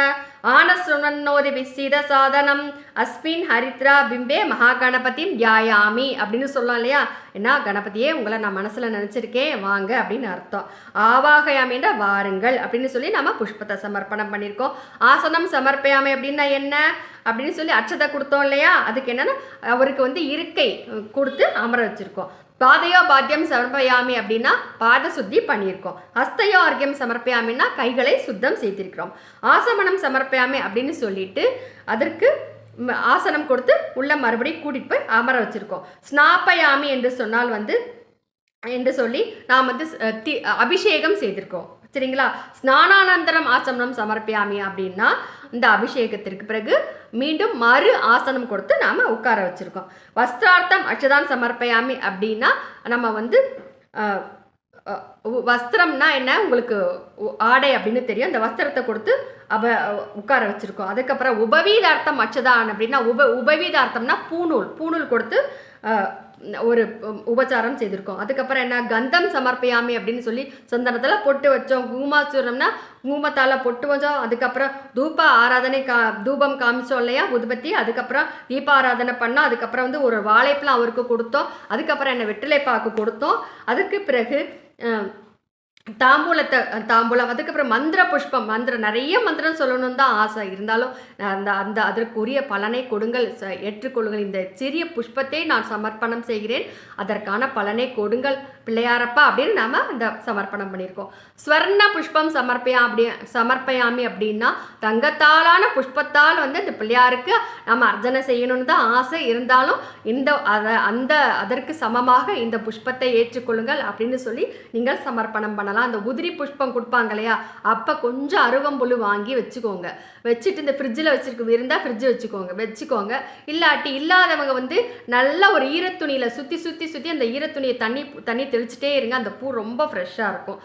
ஆனசுனன்னோதி விசித சாதனம் அஸ்மின் ஹரித்ரா பிம்பே மகாகணபதிம் தியாயாமி அப்படின்னு சொல்லலாம் இல்லையா? ஏன்னா கணபதியே உங்களை நான் மனசில் நினச்சிருக்கேன் வாங்க அப்படின்னு அர்த்தம். ஆவாகயாமின்னா வாருங்கள் அப்படின்னு சொல்லி நம்ம புஷ்பத்தை சமர்ப்பணம் பண்ணியிருக்கோம். ஆசனம் சமர்ப்பயாமி அப்படின்னா என்ன அப்படின்னு சொல்லி அட்சதை கொடுத்தோம் இல்லையா? அதுக்கு என்னன்னா அவருக்கு வந்து இருக்கை கொடுத்து அமர வச்சிருக்கோம். பாதையோ பாத்தியம் சமர்ப்பயாமி அப்படின்னா பாத சுத்தி பண்ணியிருக்கோம். ஹஸ்தையோ ஆர்க்கியம் சமர்ப்பயாமின்னா கைகளை சுத்தம் செய்திருக்கிறோம். ஆசமனம் சமர்ப்பயாமி அப்படின்னு சொல்லிட்டு அதற்கு ஆசனம் கொடுத்து உள்ள மறுபடியும் கூட்டிட்டு போய் அமர வச்சிருக்கோம். ஸ்நாப்பயாமி என்று சொன்னால் வந்து என்று சொல்லி நாம் வந்து அபிஷேகம் செய்திருக்கோம். சரிங்களா? ஸ்நானானந்தரம் ஆசமனம் சமர்ப்பியாமி அப்படின்னா இந்த அபிஷேகத்திற்கு பிறகு மீண்டும் மறு ஆசனம் கொடுத்து நாம் உட்கார வச்சுருக்கோம். வஸ்திரார்த்தம் அக்ஷதான் சமர்ப்பயாமி அப்படின்னா நம்ம வந்து வஸ்திரம்னா என்ன உங்களுக்கு ஆடை அப்படின்னு தெரியும். அந்த வஸ்திரத்தை கொடுத்து உட்கார வச்சுருக்கோம். அதுக்கப்புறம் உபவீதார்த்தம் அச்சதான் அப்படின்னா உபவீதார்த்தம்னா பூணூல் கொடுத்து ஒரு உபச்சாரம் செய்திருக்கோம். அதுக்கப்புறம் என்ன கந்தம் சமர்ப்பயாமி அப்படின்னு சொல்லி சந்தனத்தில் பொட்டு வச்சோம். குங்குமாச்சூரம்னா குங்குமத்தால் பொட்டு வச்சோம். அதுக்கப்புறம் தூப ஆராதனை தூபம் காமிச்சோம் இல்லையா உதுபத்தி. அதுக்கப்புறம் தீப ஆராதனை பண்ணோம். அதுக்கப்புறம் வந்து ஒரு வாழைப்பழம் அவருக்கு கொடுத்தோம். அதுக்கப்புறம் என்ன வெற்றிலைப்பாக்கு கொடுத்தோம். அதுக்கு பிறகு தாம்பூலம். அதுக்கப்புறம் மந்திர புஷ்பம் நிறைய மந்திரம் சொல்லணும்னு தான் ஆசை இருந்தாலும் அதற்குரிய பலனை கொடுங்கள், ஏற்றுக்கொள்ளுங்கள். இந்த சிறிய புஷ்பத்தை நான் சமர்ப்பணம் செய்கிறேன், அதற்கான பலனை கொடுங்கள் பிள்ளையாரப்பா அப்படின்னு நாம் இந்த சமர்ப்பணம் பண்ணியிருக்கோம். ஸ்வர்ண புஷ்பம் சமர்ப்பயாமி அப்படின்னா தங்கத்தாலான புஷ்பத்தால் வந்து இந்த பிள்ளையாருக்கு நம்ம அர்ச்சனை செய்யணும்னு தான் ஆசை இருந்தாலும் அதற்கு சமமாக இந்த புஷ்பத்தை ஏற்றுக்கொள்ளுங்கள் அப்படின்னு சொல்லி நீங்கள் சமர்ப்பணம் பண்ணலாம். அந்த உதிரி புஷ்பம் கொடுப்பாங்க இல்லையா? அப்போ கொஞ்சம் அருகம்புல் வாங்கி வச்சுக்கோங்க. வச்சுட்டு இந்த ஃப்ரிட்ஜில் இருந்தால் ஃப்ரிட்ஜ் வச்சுக்கோங்க. இல்லாதவங்க வந்து நல்ல ஒரு ஈரத்துணியில் சுற்றி அந்த ஈரத்துணியை தண்ணி தெளிச்சுட்டே இருங்க. அந்த பூ ரொம்ப ஃப்ரெஷ்ஷாக இருக்கும்.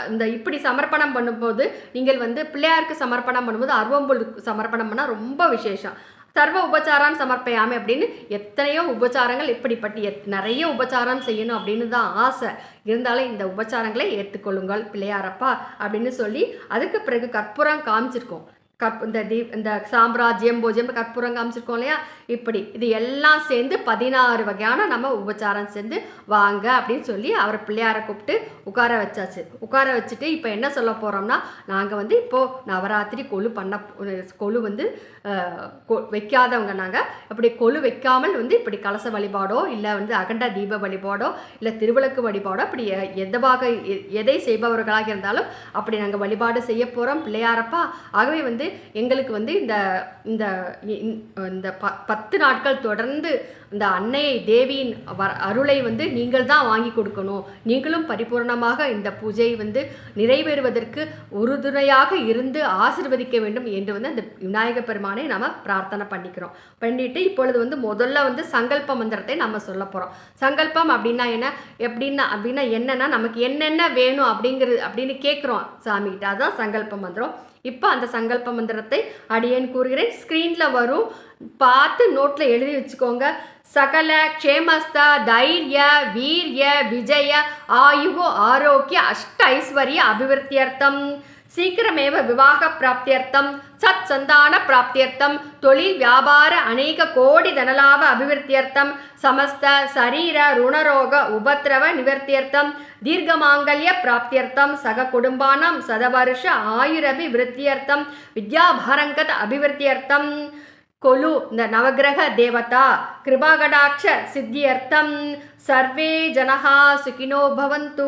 அந்த இப்படி சமர்ப்பணம் பண்ணும்போது நீங்கள் வந்து பிள்ளையாருக்கு சமர்ப்பணம் பண்ணும்போது அருவம்புல் சமர்ப்பணம் பண்ணால் ரொம்ப விசேஷம். சர்வ உபச்சாரம் சமர்ப்பயாமி அப்படின்னு எத்தனையோ உபச்சாரங்கள் இப்படிப்பட்ட நிறைய உபச்சாரம் செய்யணும் அப்படின்னு தான் ஆசை இருந்தாலும் இந்த உபச்சாரங்களை ஏற்றுக்கொள்ளுங்கள் பிள்ளையாரப்பா அப்படின்னு சொல்லி அதுக்கு பிறகு கற்பூரம் காமிச்சிருக்கோம். இந்த சாம்ராஜ்யம் போஜ்யம் கற்பூரம் காமிச்சிருக்கோம் இல்லையா? இப்படி இது எல்லாம் சேர்ந்து 16 வகையான நம்ம உபச்சாரம் சேர்ந்து வாங்க அப்படின்னு சொல்லி அவர் பிள்ளையாரை கூப்பிட்டு உட்கார வச்சுட்டு இப்போ என்ன சொல்ல போகிறோம்னா நாங்கள் வந்து இப்போது நவராத்திரி கொலு வந்து வைக்காதவங்க நாங்கள் அப்படி கொலு வைக்காமல் வந்து இப்படி கலச வழிபாடோ இல்லை வந்து அகண்ட தீப வழிபாடோ இல்லை திருவிளக்கு வழிபாடோ அப்படி எதை செய்பவர்களாக இருந்தாலும் அப்படி நாங்கள் வழிபாடு செய்ய போகிறோம் பிள்ளையாரப்பா. ஆகவே வந்து எங்களுக்கு வந்து இந்த 10 நாட்கள் தொடர்ந்து இந்த அன்னையை தேவியின் அருளை வந்து நீங்கள் தான் வாங்கி கொடுக்கணும். நீங்களும் பரிபூர்ணமாக இந்த பூஜை வந்து நிறைவேறுவதற்கு உறுதுணையாக இருந்து ஆசீர்வதிக்க வேண்டும் என்று வந்து அந்த விநாயக பெருமானை நம்ம பிரார்த்தனை பண்ணிட்டு இப்பொழுது வந்து முதல்ல வந்து சங்கல்ப மந்திரத்தை நம்ம சொல்ல போகிறோம். சங்கல்பம் அப்படின்னா அப்படின்னா என்னன்னா நமக்கு என்னென்ன வேணும் அப்படின்னு கேட்குறோம் சாமிகிட்ட. அதுதான் சங்கல்ப மந்திரம். இப்போ அந்த சங்கல்ப மந்திரத்தை அடியேன் கூறுகிறேன். ஸ்க்ரீனில் வரும், பார்த்து நோட்டில் எழுதி வச்சுக்கோங்க. சகல க்ஷேமஸ்த தைரிய வீரிய விஜய ஆயுகு ஆரோக்கிய அஷ்ட ஐஸ்வர்ய அபிவிருத்தியர்த்தம் சீக்கிரமேவ விவாக பிராப்தியர்த்தம் சத் சந்தான பிராப்தியர்த்தம் தொழில் வியாபார அநேக கோடி தனலாப அபிவிருத்தியர்த்தம் சமஸ்த சரீர ருணரோக உபத்ரவ நிவர்த்தியர்த்தம் தீர்க்கமாங்கல்ய பிராப்தியர்த்தம் சக குடும்பானாம் சதவருஷ ஆயுரபி விருத்தியர்த்தம் வித்யாபாரங்கத அபிவிருத்தியர்த்தம் கொலு இந்த நவகிரக தேவதா கிருபாகடாட்ச சித்தியர்த்தம் சர்வே ஜனஹா சுகினோ பவந்து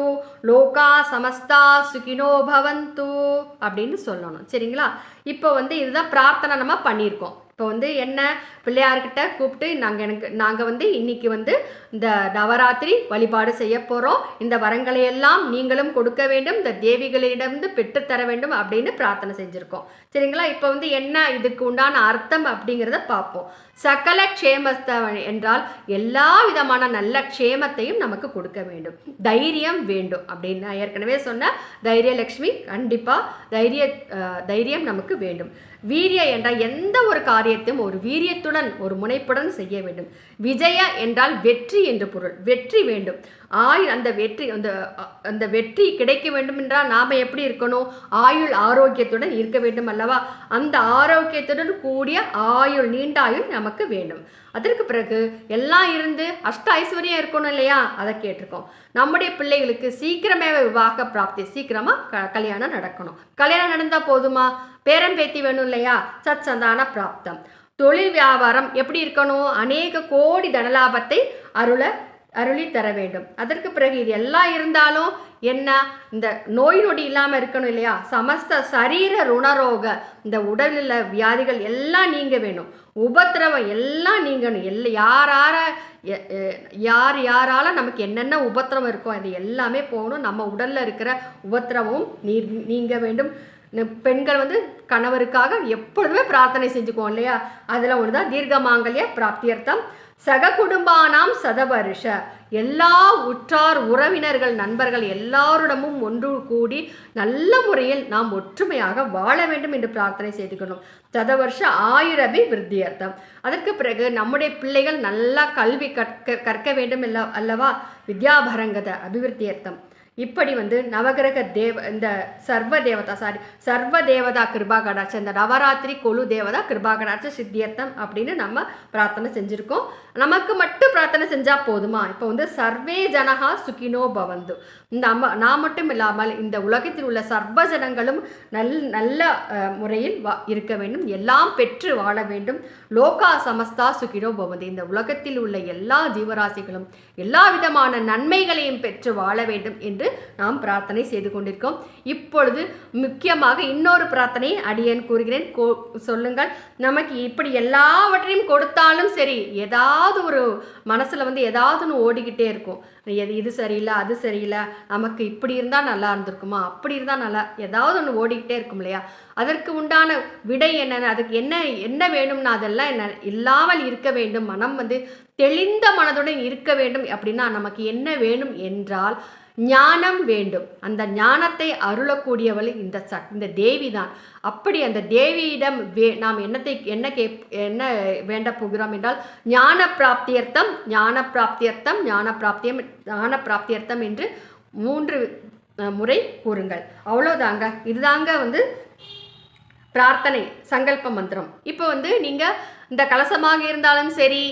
லோகா சமஸ்தா சுகினோ பவந்து அப்படின்னு சொல்லணும். சரிங்களா? இப்போ வந்து இதுதான் பிரார்த்தனை நம்ம பண்ணியிருக்கோம். இப்போ வந்து என்ன பிள்ளையார்கிட்ட கூப்பிட்டு நாங்கள் வந்து இன்னைக்கு வந்து இந்த நவராத்திரி வழிபாடு செய்ய போகிறோம், இந்த வரங்களை எல்லாம் நீங்களும் கொடுக்க வேண்டும், இந்த தேவிகளிடமிருந்து பெற்றுத்தர வேண்டும் அப்படின்னு பிரார்த்தனை செஞ்சுருக்கோம். சரிங்களா? இப்போ வந்து என்ன இதுக்கு உண்டான அர்த்தம் அப்படிங்கிறத பார்ப்போம். சகல க்ஷேமஸ்த என்றால் எல்லா விதமான நல்ல க்ஷேமத்தையும் நமக்கு கொடுக்க வேண்டும், தைரியம் வேண்டும் அப்படின்னு நான் ஏற்கனவே சொன்ன தைரியலக்ஷ்மி கண்டிப்பாக தைரியம் நமக்கு வேண்டும். வீரிய என்றால் எந்த ஒரு காரியத்தையும் ஒரு வீரியத்துடன் ஒரு முனைப்புடன் செய்ய வேண்டும். விஜய என்றால் வெற்றி என்று பொருள், வெற்றி வேண்டும். அந்த வெற்றி கிடைக்க வேண்டும் என்றால் நாம் எப்படி இருக்கணும்? ஆயுள் ஆரோக்கியத்துடன் இருக்க வேண்டும் அல்லவா? அந்த ஆரோக்கியத்துடன் கூடிய ஆயுள், நீண்ட ஆயுள் நமக்கு வேண்டும். அதற்கு பிறகு எல்லாம் இருந்து அஷ்ட ஐஸ்வர்யம் இருக்கணும் இல்லையா? அதை கேட்டிருக்கோம். நம்முடைய பிள்ளைகளுக்கு சீக்கிரமே விவாக பிராப்தி, சீக்கிரமாக கல்யாணம் நடக்கணும். கல்யாணம் நடந்தால் போதுமா? பேரம் பேத்தி வேணும் இல்லையா? சத்சந்தான பிராப்தம். தொழில் வியாபாரம் எப்படி இருக்கணும்? அநேக கோடி தனலாபத்தை அருளி தர வேண்டும். அதற்கு பிறகு இது எல்லாம் இருந்தாலும் என்ன, இந்த நோய் நொடி இல்லாமல் இருக்கணும் இல்லையா? சமஸ்த சரீர ருணரோக, இந்த உடலில் வியாதிகள் எல்லாம் நீங்க வேணும், உபத்திரவம் எல்லாம் நீங்கணும். யாரால நமக்கு என்னென்ன உபத்திரவம் இருக்கோ அது எல்லாமே போகணும். நம்ம உடல்ல இருக்கிற உபத்திரவமும் நீங்க வேண்டும். பெண்கள் வந்து கணவருக்காக எப்பொழுதுமே பிரார்த்தனை செஞ்சுக்குவோம் இல்லையா? அதில் ஒன்று தான் தீர்க்கமாங்கல்ய பிராப்தியர்த்தம். சக குடும்பானாம் சதவருஷ, எல்லா உற்றார் உறவினர்கள் நண்பர்கள் எல்லாரிடமும் ஒன்று கூடி நல்ல முறையில் நாம் ஒற்றுமையாக வாழ வேண்டும் என்று பிரார்த்தனை செய்துக்கணும். சதவருஷ ஆயுரபி விருத்தியர்த்தம். அதற்கு பிறகு நம்முடைய பிள்ளைகள் நல்லா கல்வி கற்க வேண்டும் அல்லவா? வித்யாபரங்கத அபிவிருத்தியர்த்தம். இப்படி வந்து நவகிரக இந்த சர்வ தேவதா கிருபா கடாட்சம், இந்த நவராத்திரி கொலு தேவதா கிருபா கடாட்ச சித்தியர்த்தம் அப்படின்னு நம்ம பிரார்த்தனை செஞ்சுருக்கோம். நமக்கு மட்டும் பிரார்த்தனை செஞ்சால் போதுமா? இப்போ வந்து சர்வே ஜனஹா சுகினோ பவந்து, நான் மட்டும் இல்லாமல் இந்த உலகத்தில் உள்ள சர்வ ஜனங்களும் நல்ல முறையில் இருக்க வேண்டும், எல்லாம் பெற்று வாழ வேண்டும். லோகா சமஸ்தா சுகினோ பவந்து, இந்த உலகத்தில் உள்ள எல்லா ஜீவராசிகளும் எல்லா விதமான நன்மைகளையும் பெற்று வாழ வேண்டும் என்று நாம் பிரார்த்தனை செய்து கொண்டிருக்கோம். இப்பொழுது முக்கியமாக இன்னொரு பிரார்த்தனையை அடியேன் கூறுகிறேன், சொல்லுங்கள். நமக்கு இப்படி எல்லாவற்றையும் கொடுத்தாலும் சரி, ஏதாவது ஒரு மனசுல வந்து ஏதாவது ஒன்று ஓடிக்கிட்டே இருக்கும். இது சரியில்லை, அது சரியில்லை, நமக்கு இப்படி இருந்தால் நல்லா இருந்திருக்குமா, அப்படி இருந்தால் நல்லா, ஏதாவது ஒன்று ஓடிக்கிட்டே இருக்கும் இல்லையா? அதற்கு உண்டான விடை என்னென்ன, அதுக்கு என்ன வேணும்னா அதெல்லாம் என்ன இல்லாமல் இருக்க வேண்டும். மனம் வந்து தெளிந்த மனதுடன் இருக்க வேண்டும். அப்படின்னா நமக்கு என்ன வேணும் என்றால் ஞானம் வேண்டும். அந்த ஞானத்தை அருளக்கூடியவள் இந்த தேவி தான். அப்படி அந்த தேவியிடம் நாம் என்ன வேண்ட போகிறோம் என்றால் ஞான பிராப்தியர்த்தம் என்று 3 முறை கூறுங்கள். அவ்வளோதாங்க. இதுதாங்க வந்து பிரார்த்தனை சங்கல்ப மந்திரம். இப்போ வந்து நீங்கள் இந்த கலசமாக இருந்தாலும் சரி,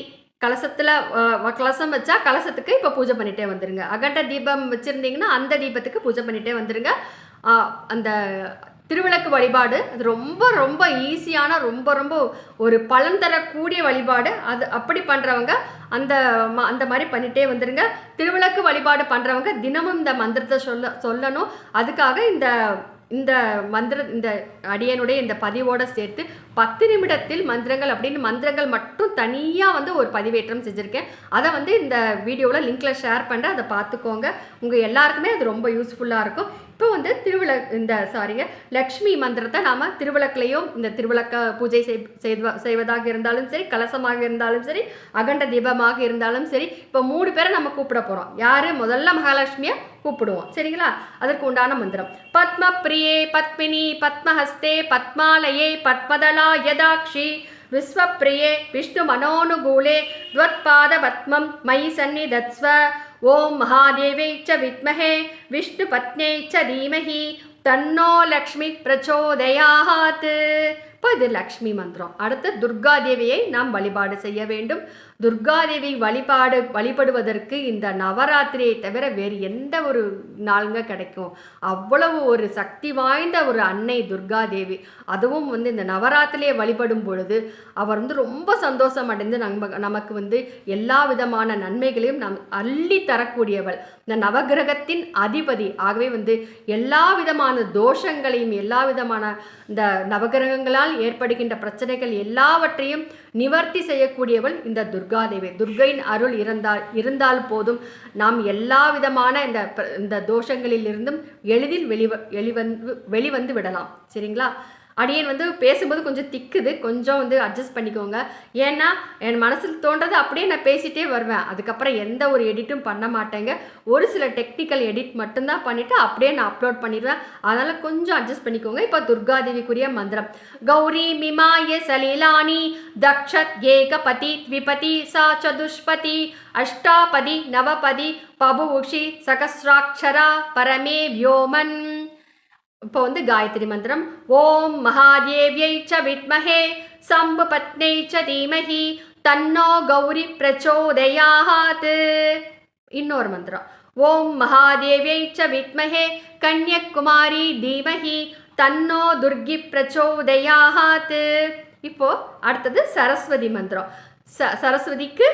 கலசம் வச்சா கலசத்துக்கு இப்போ பூஜை பண்ணிகிட்டே வந்துடுங்க. அகண்ட தீபம் வச்சுருந்தீங்கன்னா அந்த தீபத்துக்கு பூஜை பண்ணிகிட்டே வந்துடுங்க. அந்த திருவிளக்கு வழிபாடு அது ரொம்ப ரொம்ப ஈஸியான, ரொம்ப ரொம்ப ஒரு பலன் தரக்கூடிய வழிபாடு. அது அப்படி பண்ணுறவங்க அந்த மாதிரி பண்ணிகிட்டே வந்துடுங்க. திருவிளக்கு வழிபாடு பண்ணுறவங்க தினமும் இந்த மந்திரத்தை சொல்லணும். அதுக்காக இந்த அடியனுடைய இந்த பதிவோடு சேர்த்து 10 நிமிடத்தில் மந்திரங்கள் அப்படின்னு மந்திரங்கள் மட்டும் தனியாக வந்து ஒரு பதிவேற்றம் செஞ்சுருக்கேன். அதை வந்து இந்த வீடியோவில் லிங்க்கில் ஷேர் பண்ணுறேன், அதை பார்த்துக்கோங்க. உங்கள் எல்லாருக்குமே அது ரொம்ப யூஸ்ஃபுல்லாக இருக்கும். இப்போ வந்து லக்ஷ்மி மந்திரத்தை நாம் திருவிளக்குலையும், இந்த திருவிளக்க பூஜை செய்வதாக இருந்தாலும் சரி, கலசமாக இருந்தாலும் சரி, அகண்ட தீபமாக இருந்தாலும் சரி, இப்போ 3 பேரை நம்ம கூப்பிட போகிறோம். யார்? முதல்ல மகாலட்சுமியை கூப்பிடுவோம். சரிங்களா? அதற்கு உண்டான மந்திரம்: பத்ம பிரியே பத்மினி பத்மஹஸ்தே பத்மாலயே பத்மதலா யதாக்ஷி விஸ்வப்ரியே விஷ்ணு மனோனுகூலே த்வத்பாத பத்மம் மயி சந்நிதத்ஸ்வ. ஓம் மகாதேவை ச வித்மஹே விஷ்ணு பத்னே ச தீமஹி தன்னோ லக்ஷ்மி பிரச்சோதயாத். இப்போ இது லக்ஷ்மி மந்திரம். அடுத்து துர்கா தேவியை நாம் வழிபாடு செய்ய வேண்டும். துர்காதேவி வழிபடுவதற்கு இந்த நவராத்திரியை தவிர வேறு எந்த ஒரு நாளுங்க கிடைக்கும்? அவ்வளவு ஒரு சக்தி வாய்ந்த ஒரு அன்னை துர்காதேவி. அதுவும் வந்து இந்த நவராத்திரியை வழிபடும் பொழுது அவர் வந்து ரொம்ப சந்தோஷம் அடைந்து நமக்கு எல்லா விதமான நன்மைகளையும் அள்ளி தரக்கூடியவள், இந்த நவகிரகத்தின் அதிபதி. ஆகவே எல்லா விதமான தோஷங்களையும் எல்லா விதமான இந்த நவகிரகங்களால் ஏற்படுகின்ற பிரச்சனைகள் எல்லாவற்றையும் நிவர்த்தி செய்யக்கூடியவள் இந்த துர்காதேவி. துர்கையின் அருள் இருந்தால் போதும், நாம் எல்லா விதமான இந்த தோஷங்களிலிருந்தும் எளிதில் வெளிவந்து விடலாம். சரிங்களா? அடியேன் பேசும்போது கொஞ்சம் திக்குது, கொஞ்சம் அட்ஜஸ்ட் பண்ணிக்கோங்க. ஏன்னா என் மனசில் தோன்றது அப்படியே நான் பேசிகிட்டே வருவேன். அதுக்கப்புறம் எந்த ஒரு எடிட்டும் பண்ண மாட்டேங்க. ஒரு சில டெக்னிக்கல் எடிட் மட்டும்தான் பண்ணிவிட்டு அப்படியே நான் அப்லோட் பண்ணிடுவேன். அதனால் கொஞ்சம் அட்ஜஸ்ட் பண்ணிக்கோங்க. இப்போ துர்காதேவிக்குரிய மந்திரம்: கௌரி மிமாய சலீலானி தக்ஷத் ஏகபதி த்விபதி சா சதுஷ்பதி அஷ்டாபதி நவபதி பபுஷி சகஸ்ராட்சரா பரமே வியோமன். இப்போ காயத்ரி மந்திரம்: ஓம் மகாதேவ்யை ச வித்மஹே சம்பபத்னை ச தீமஹி தன்னோ கௌரி பிரச்சோதயாத். இன்னொரு மந்திரம்: ஓம் மகாதேவ்யை ச வித்மஹே கன்யகுமாரி தீமஹி தன்னோ துர்கி பிரச்சோதயாத். இப்போ அடுத்தது சரஸ்வதி மந்திரம். சரஸ்வதிக்கு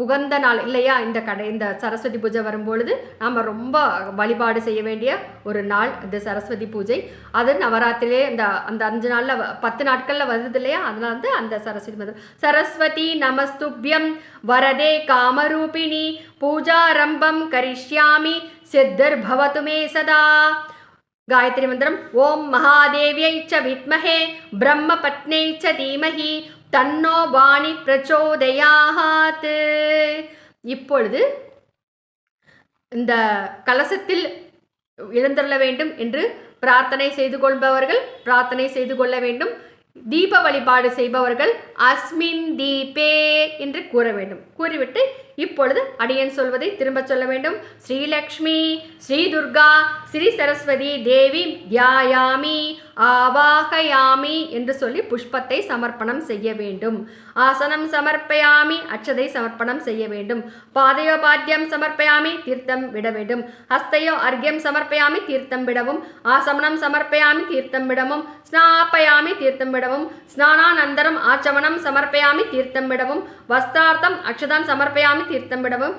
உகந்த நாள் இல்லையா? இந்த சரஸ்வதி பூஜை வரும்பொழுது நாம் ரொம்ப வழிபாடு செய்ய வேண்டிய ஒரு நாள் இந்த சரஸ்வதி பூஜை. அது நவராத்திரிலே அந்த 5 நாளில் 10 நாட்களில் வருது இல்லையா? அதனால அந்த சரஸ்வதி மந்திரம்: சரஸ்வதி நமஸ்துப்யம் வரதே காமரூபிணி பூஜாரம்பம் கரிஷ்யாமி சித்தர் பவது மே சதா. காயத்ரி மந்திரம்: ஓம் மகாதேவ்யை ச வித்மஹே பிரம்ம பத்னை ச தீமஹி தன்னோ வாணி பிரச்சோதயாத். இப்பொழுது இந்த கலசத்தில் எழுந்தருள வேண்டும் என்று பிரார்த்தனை செய்து கொள்பவர்கள் பிரார்த்தனை செய்து கொள்ள வேண்டும். தீப வழிபாடு செய்பவர்கள் அஸ்மின் தீபே என்று கூற வேண்டும். கூறிவிட்டு இப்பொழுது அடியன் சொல்வதை திரும்ப சொல்ல வேண்டும். ஸ்ரீலக்ஷ்மி ஸ்ரீ துர்கா ஸ்ரீ சரஸ்வதி தேவி தியாயாமி ஆவாகயாமி என்று சொல்லி புஷ்பத்தை சமர்ப்பணம் செய்ய வேண்டும். ஆசனம் சமர்ப்பயாமி அட்சதை சமர்ப்பணம் செய்ய வேண்டும். பாதையோ பாத்தியம் சமர்ப்பயாமி தீர்த்தம் விட வேண்டும். ஹஸ்தையோ அர்க்யம் சமர்ப்பயாமி தீர்த்தம் விடவும். ஆசமனம் சமர்ப்பயாமி தீர்த்தம் விடவும். ஸ்நாபயாமி தீர்த்தம் விடவும். ஸ்நானானந்தரம் ஆச்சமனம் சமர்ப்பயாமி தீர்த்தம் விடவும். வஸ்தார்த்தம் அக்ஷதான் சமர்ப்பயாமி தீர்த்தம் விடவும்.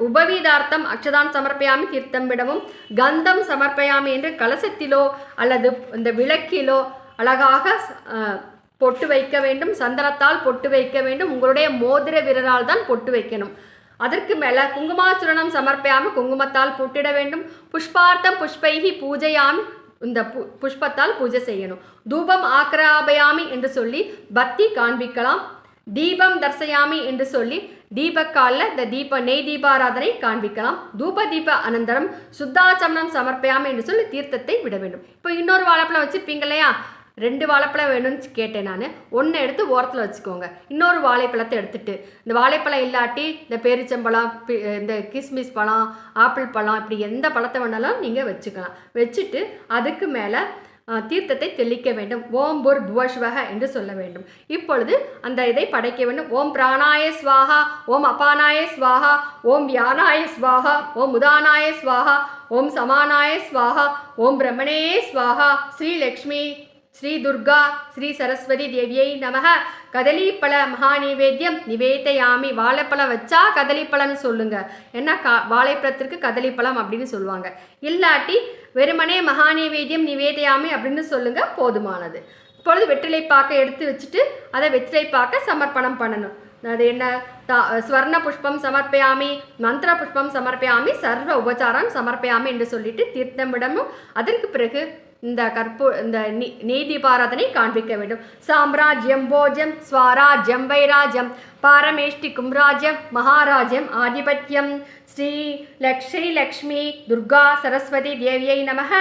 உபவீதார்த்தம் அக்ஷதான் சமர்ப்பயாமி தீர்த்தம் விடவும். கந்தம் சமர்ப்பயாமி என்று கலசத்திலோ அல்லது இந்த விளக்கிலோ அழகாக பொட்டு வைக்க வேண்டும். சந்தனத்தால் பொட்டு வைக்க வேண்டும். உங்களுடைய மோதிர விரலால் தான் பொட்டு வைக்கணும். அதற்கு மேலே குங்குமாச்சுரணம் சமர்ப்பயாமி குங்குமத்தால் பொட்டிட வேண்டும். புஷ்பார்த்தம் புஷ்பைகி பூஜையாமி இந்த புஷ்பத்தால் பூஜை செய்யணும். தூபம் ஆக்ராபயாமி என்று சொல்லி பக்தி காண்பிக்கலாம். தீபம் தர்சயாமி என்று சொல்லி தீபக்காலில் இந்த நெய் தீபாராதனை காண்பிக்கலாம். தூப தீப அனந்தரம் சுத்தாச்சமனம் சமர்ப்பயாமி என்று சொல்லி தீர்த்தத்தை விட வேண்டும். இப்போ இன்னொரு வாழைப்பழம் வச்சுருப்பீங்க இல்லையா? 2 வாழைப்பழம் வேணும்னு கேட்டேன் நான். 1 எடுத்து ஓரத்தில் வச்சுக்கோங்க. இன்னொரு வாழைப்பழத்தை எடுத்துட்டு, இந்த வாழைப்பழம் இல்லாட்டி இந்த பேரிச்சம்பழம், இந்த கிஸ்மிஸ் பழம், ஆப்பிள் பழம், இப்படி எந்த பழத்தை வேணாலும் நீங்கள் வச்சுக்கலாம். வச்சுட்டு அதுக்கு மேலே தீர்த்தத்தை தெளிக்க வேண்டும். ஓம் புர் புவஸ்வக என்று சொல்ல வேண்டும். இப்பொழுது அந்த இதை படைக்க வேண்டும். ஓம் பிராணாய ஸ்வாஹா, ஓம் அபானாய ஸ்வாஹா, ஓம் வியானாய ஸ்வாஹா, ஓம் உதானாய ஸ்வாஹா, ஓம் சமானாய ஸ்வாஹா, ஓம் பிரம்மணே ஸ்வாஹா. ஸ்ரீ லக்ஷ்மி ஸ்ரீ துர்கா ஸ்ரீ சரஸ்வதி தேவியை நமக. கதலிப்பழ மகாநிவேத்தியம் நிவேதையாமி. வாழைப்பழம் வச்சா கதலிப்பழம்னு சொல்லுங்க. ஏன்னா வாழைப்பழத்திற்கு கதலிப்பழம் அப்படின்னு சொல்லுவாங்க. இல்லாட்டி வெறுமனே மகாநிவேத்தியம் நிவேதையாமி அப்படின்னு சொல்லுங்க, போதுமானது. இப்பொழுது வெற்றிலைப்பாக்கை எடுத்து வச்சுட்டு அதை வெற்றிலைப்பாக்க சமர்ப்பணம் பண்ணணும். அது என்ன? ஸ்வர்ண புஷ்பம் சமர்ப்பயாமி, மந்திர புஷ்பம் சமர்ப்பயாமி, சர்வ உபச்சாரம் சமர்ப்பயாமி என்று சொல்லிட்டு தீர்த்தமிடமும் அதற்கு பிறகு இந்த நெய் தீபாராதனை காண்பிக்க வேண்டும். சாம்ராஜ்யம் போஜம் ஸ்வராஜ்யம் வைராஜ்யம் பாரமேஷ்டி கும்ராஜ்யம் மகாராஜ்யம் ஆதிபத்தியம். ஸ்ரீ லக்ஷ்மி துர்கா சரஸ்வதி தேவியை நமக.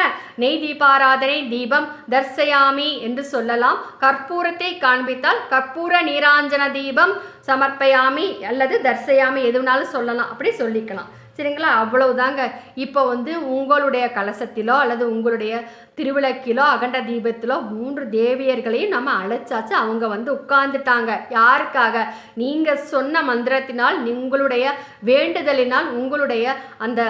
நெய் தீபாராதனை தீபம் தர்சயாமி என்று சொல்லலாம். கற்பூரத்தை காண்பித்தால் கற்பூர நீராஞ்சன தீபம் சமர்ப்பயாமி அல்லது தர்சயாமி எதுனாலும் சொல்லலாம், அப்படி சொல்லிக்கலாம். சரிங்களா? அவ்வளவுதாங்க. இப்போ வந்து உங்களுடைய கலசத்திலோ அல்லது உங்களுடைய திருவிளக்கிலோ அகண்ட தீபத்திலோ 3 தேவியர்களையும் நம்ம அழைச்சாச்சு. அவங்க வந்து உட்கார்ந்துட்டாங்க. யாருக்காக? நீங்க சொன்ன மந்திரத்தினால், உங்களுடைய வேண்டுதலினால், உங்களுடைய அந்த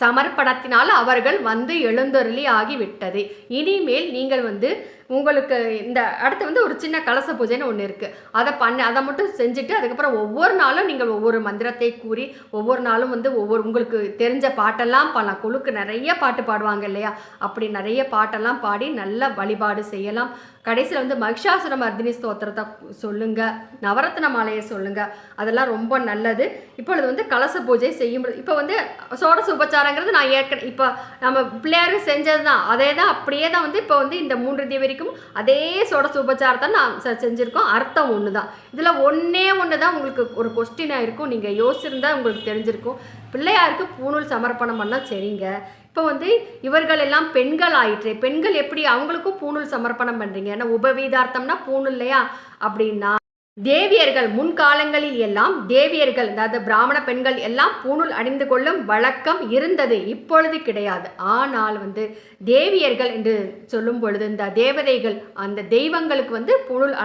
சமர்ப்பணத்தினால் அவர்கள் வந்து எழுந்தருளி ஆகிவிட்டது. இனிமேல் நீங்கள் வந்து உங்களுக்கு இந்த அடுத்து வந்து ஒரு சின்ன கலச பூஜைன்னு ஒன்று இருக்குது. அதை மட்டும் செஞ்சுட்டு அதுக்கப்புறம் ஒவ்வொரு நாளும் நீங்கள் ஒவ்வொரு மந்திரத்தை கூறி ஒவ்வொரு நாளும் வந்து உங்களுக்கு தெரிஞ்ச பாட்டெல்லாம் பாடலாம். கொலுக்கு நிறைய பாட்டு பாடுவாங்க இல்லையா? அப்படி நிறைய பாட்டெல்லாம் பாடி நல்ல வழிபாடு செய்யலாம். கடைசியில் வந்து மகிஷாசுர மர்தினி ஸ்தோத்திரத்தை சொல்லுங்க, நவரத்ன மாலையை சொல்லுங்க, அதெல்லாம் ரொம்ப நல்லது. இப்பொழுது வந்து கலச பூஜை செய்யும். இப்போ வந்து சோடச உபச்சாரங்கிறது நான் இப்போ நம்ம பிள்ளையாருக்கு செஞ்சது தான், அதே தான் அப்படியே தான் வந்து இப்போ வந்து இந்த 3 தேவரிக்கும் அதே சோடச உபச்சாரத்தை நான் செஞ்சுருக்கோம். அர்த்தம் ஒன்று தான். இதில் ஒன்று தான் உங்களுக்கு ஒரு கொஸ்டினாக இருக்கும். நீங்கள் யோசிச்சிருந்தா உங்களுக்கு தெரிஞ்சிருக்கும். பிள்ளையாருக்கு பூணூல் சமர்ப்பணம் பண்ணால் சரிங்க. இப்போ வந்து இவர்கள் எல்லாம் பெண்கள் ஆயிற்று. பெண்கள் எப்படி அவங்களுக்கும் பூணூல் சமர்ப்பணம் பண்ணுறீங்க? ஏன்னா உபவீதார்த்தம்னா பூணூல் இல்லையா? அப்படின்னா தேவியர்கள் முன்காலங்களில் எல்லாம் தேவியர்கள், அதாவது பிராமண பெண்கள் எல்லாம் பூணூல் அணிந்து கொள்ளும் வழக்கம் இருந்தது. இப்பொழுது கிடையாது. ஆனால் வந்து தேவியர்கள் என்று சொல்லும் பொழுது இந்த தேவதைகள், அந்த தெய்வங்களுக்கு வந்து பூணூல்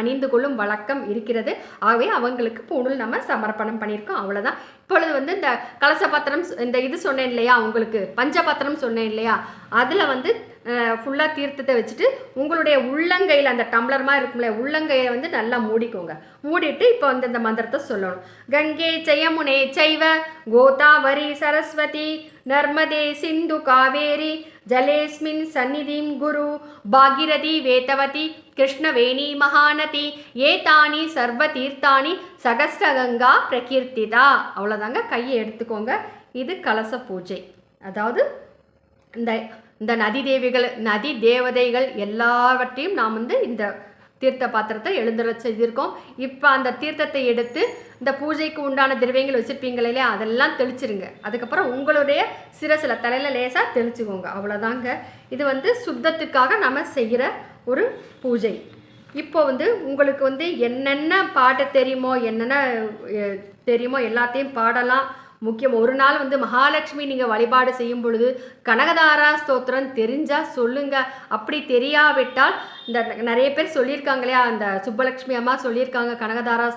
அணிந்து கொள்ளும் வழக்கம் இருக்கிறது. ஆகவே அவங்களுக்கு பூணூல் நம்ம சமர்ப்பணம் பண்ணியிருக்கோம். அவ்வளோதான். இப்பொழுது வந்து இந்த கலச பாத்திரம், இந்த இது சொன்னேன் இல்லையா, உங்களுக்கு பஞ்சபாத்திரம் சொன்னேன் இல்லையா, அதில் வந்து ஃபுல்லாக தீர்த்தத்தை வச்சுட்டு உங்களுடைய உள்ளங்கையில் அந்த டம்ளர் மாதிரி இருக்கும்ல, உள்ளங்கையை வந்து நல்லா மூடிக்கோங்க. மூடிட்டு இப்போ வந்து இந்த மந்திரத்தை சொல்லணும். கங்கை ஜெயமுனே சைவ கோதாவரி சரஸ்வதி நர்மதே சிந்து காவேரி ஜலேஸ்மின் சந்நிதிம் குரு பாகிரதி வேதவதி கிருஷ்ணவேணி மகாநதி ஏதானி சர்வ தீர்த்தானி சகஸ்ரகங்கா பிரகீர்த்திதா. அவ்வளோதாங்க. கையை எடுத்துக்கோங்க. இது கலச பூஜை. அதாவது இந்த நதி தேவதைகள் எல்லாவற்றையும் நாம் வந்து இந்த தீர்த்த பாத்திரத்தை எழுந்தருள செய்திருக்கோம். இப்போ அந்த தீர்த்தத்தை எடுத்து இந்த பூஜைக்கு உண்டான திரவியங்கள் வச்சுருப்பீங்களே இல்லையா, அதெல்லாம் தெளிச்சிருங்க. அதுக்கப்புறம் உங்களுடைய சிரசில் தலையில் லேசாக தெளிச்சுக்கோங்க. அவ்வளோதாங்க. இது வந்து சுத்தத்துக்காக நம்ம செய்கிற ஒரு பூஜை. இப்போ வந்து உங்களுக்கு வந்து என்னென்ன பாட்டு தெரியுமோ எல்லாத்தையும் பாடலாம். முக்கியம் ஒரு நாள் வந்து மகாலட்சுமி நீங்கள் வழிபாடு செய்யும் பொழுது கனகதாரா ஸ்தோத்திரம் தெரிஞ்சால் சொல்லுங்கள். அப்படி தெரியாவிட்டால் இந்த நிறைய பேர் சொல்லியிருக்காங்க இல்லையா, அந்த சுப்பலட்சுமி அம்மா சொல்லியிருக்காங்க கனகதாரா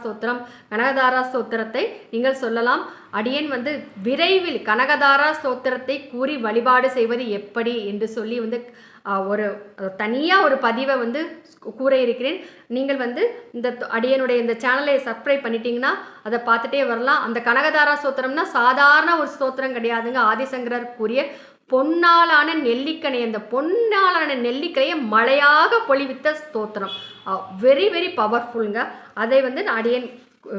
ஸ்தோத்திரத்தை நீங்கள் சொல்லலாம். அடியேன் வந்து விரைவில் கனகதாரா ஸ்தோத்திரத்தை கூறி வழிபாடு செய்வது எப்படி என்று சொல்லி வந்து ஒரு தனியாக ஒரு பதிவை வந்து கூற இருக்கிறேன். நீங்கள் வந்து இந்த அடியனுடைய இந்த சேனலை சப்ஸ்கிரைப் பண்ணிட்டீங்கன்னா அதை பார்த்துட்டே வரலாம். அந்த கனகதாரா ஸ்தோத்திரம்னா சாதாரண ஒரு ஸ்தோத்திரம் கிடையாதுங்க. ஆதிசங்கரர் கூறிய பொன்னாலான நெல்லிக்கனை, அந்த பொன்னாலான நெல்லிக்கனையை மழையாக பொழிவித்த ஸ்தோத்திரம். வெரி வெரி பவர்ஃபுல்லுங்க. அதை வந்து அடியேன்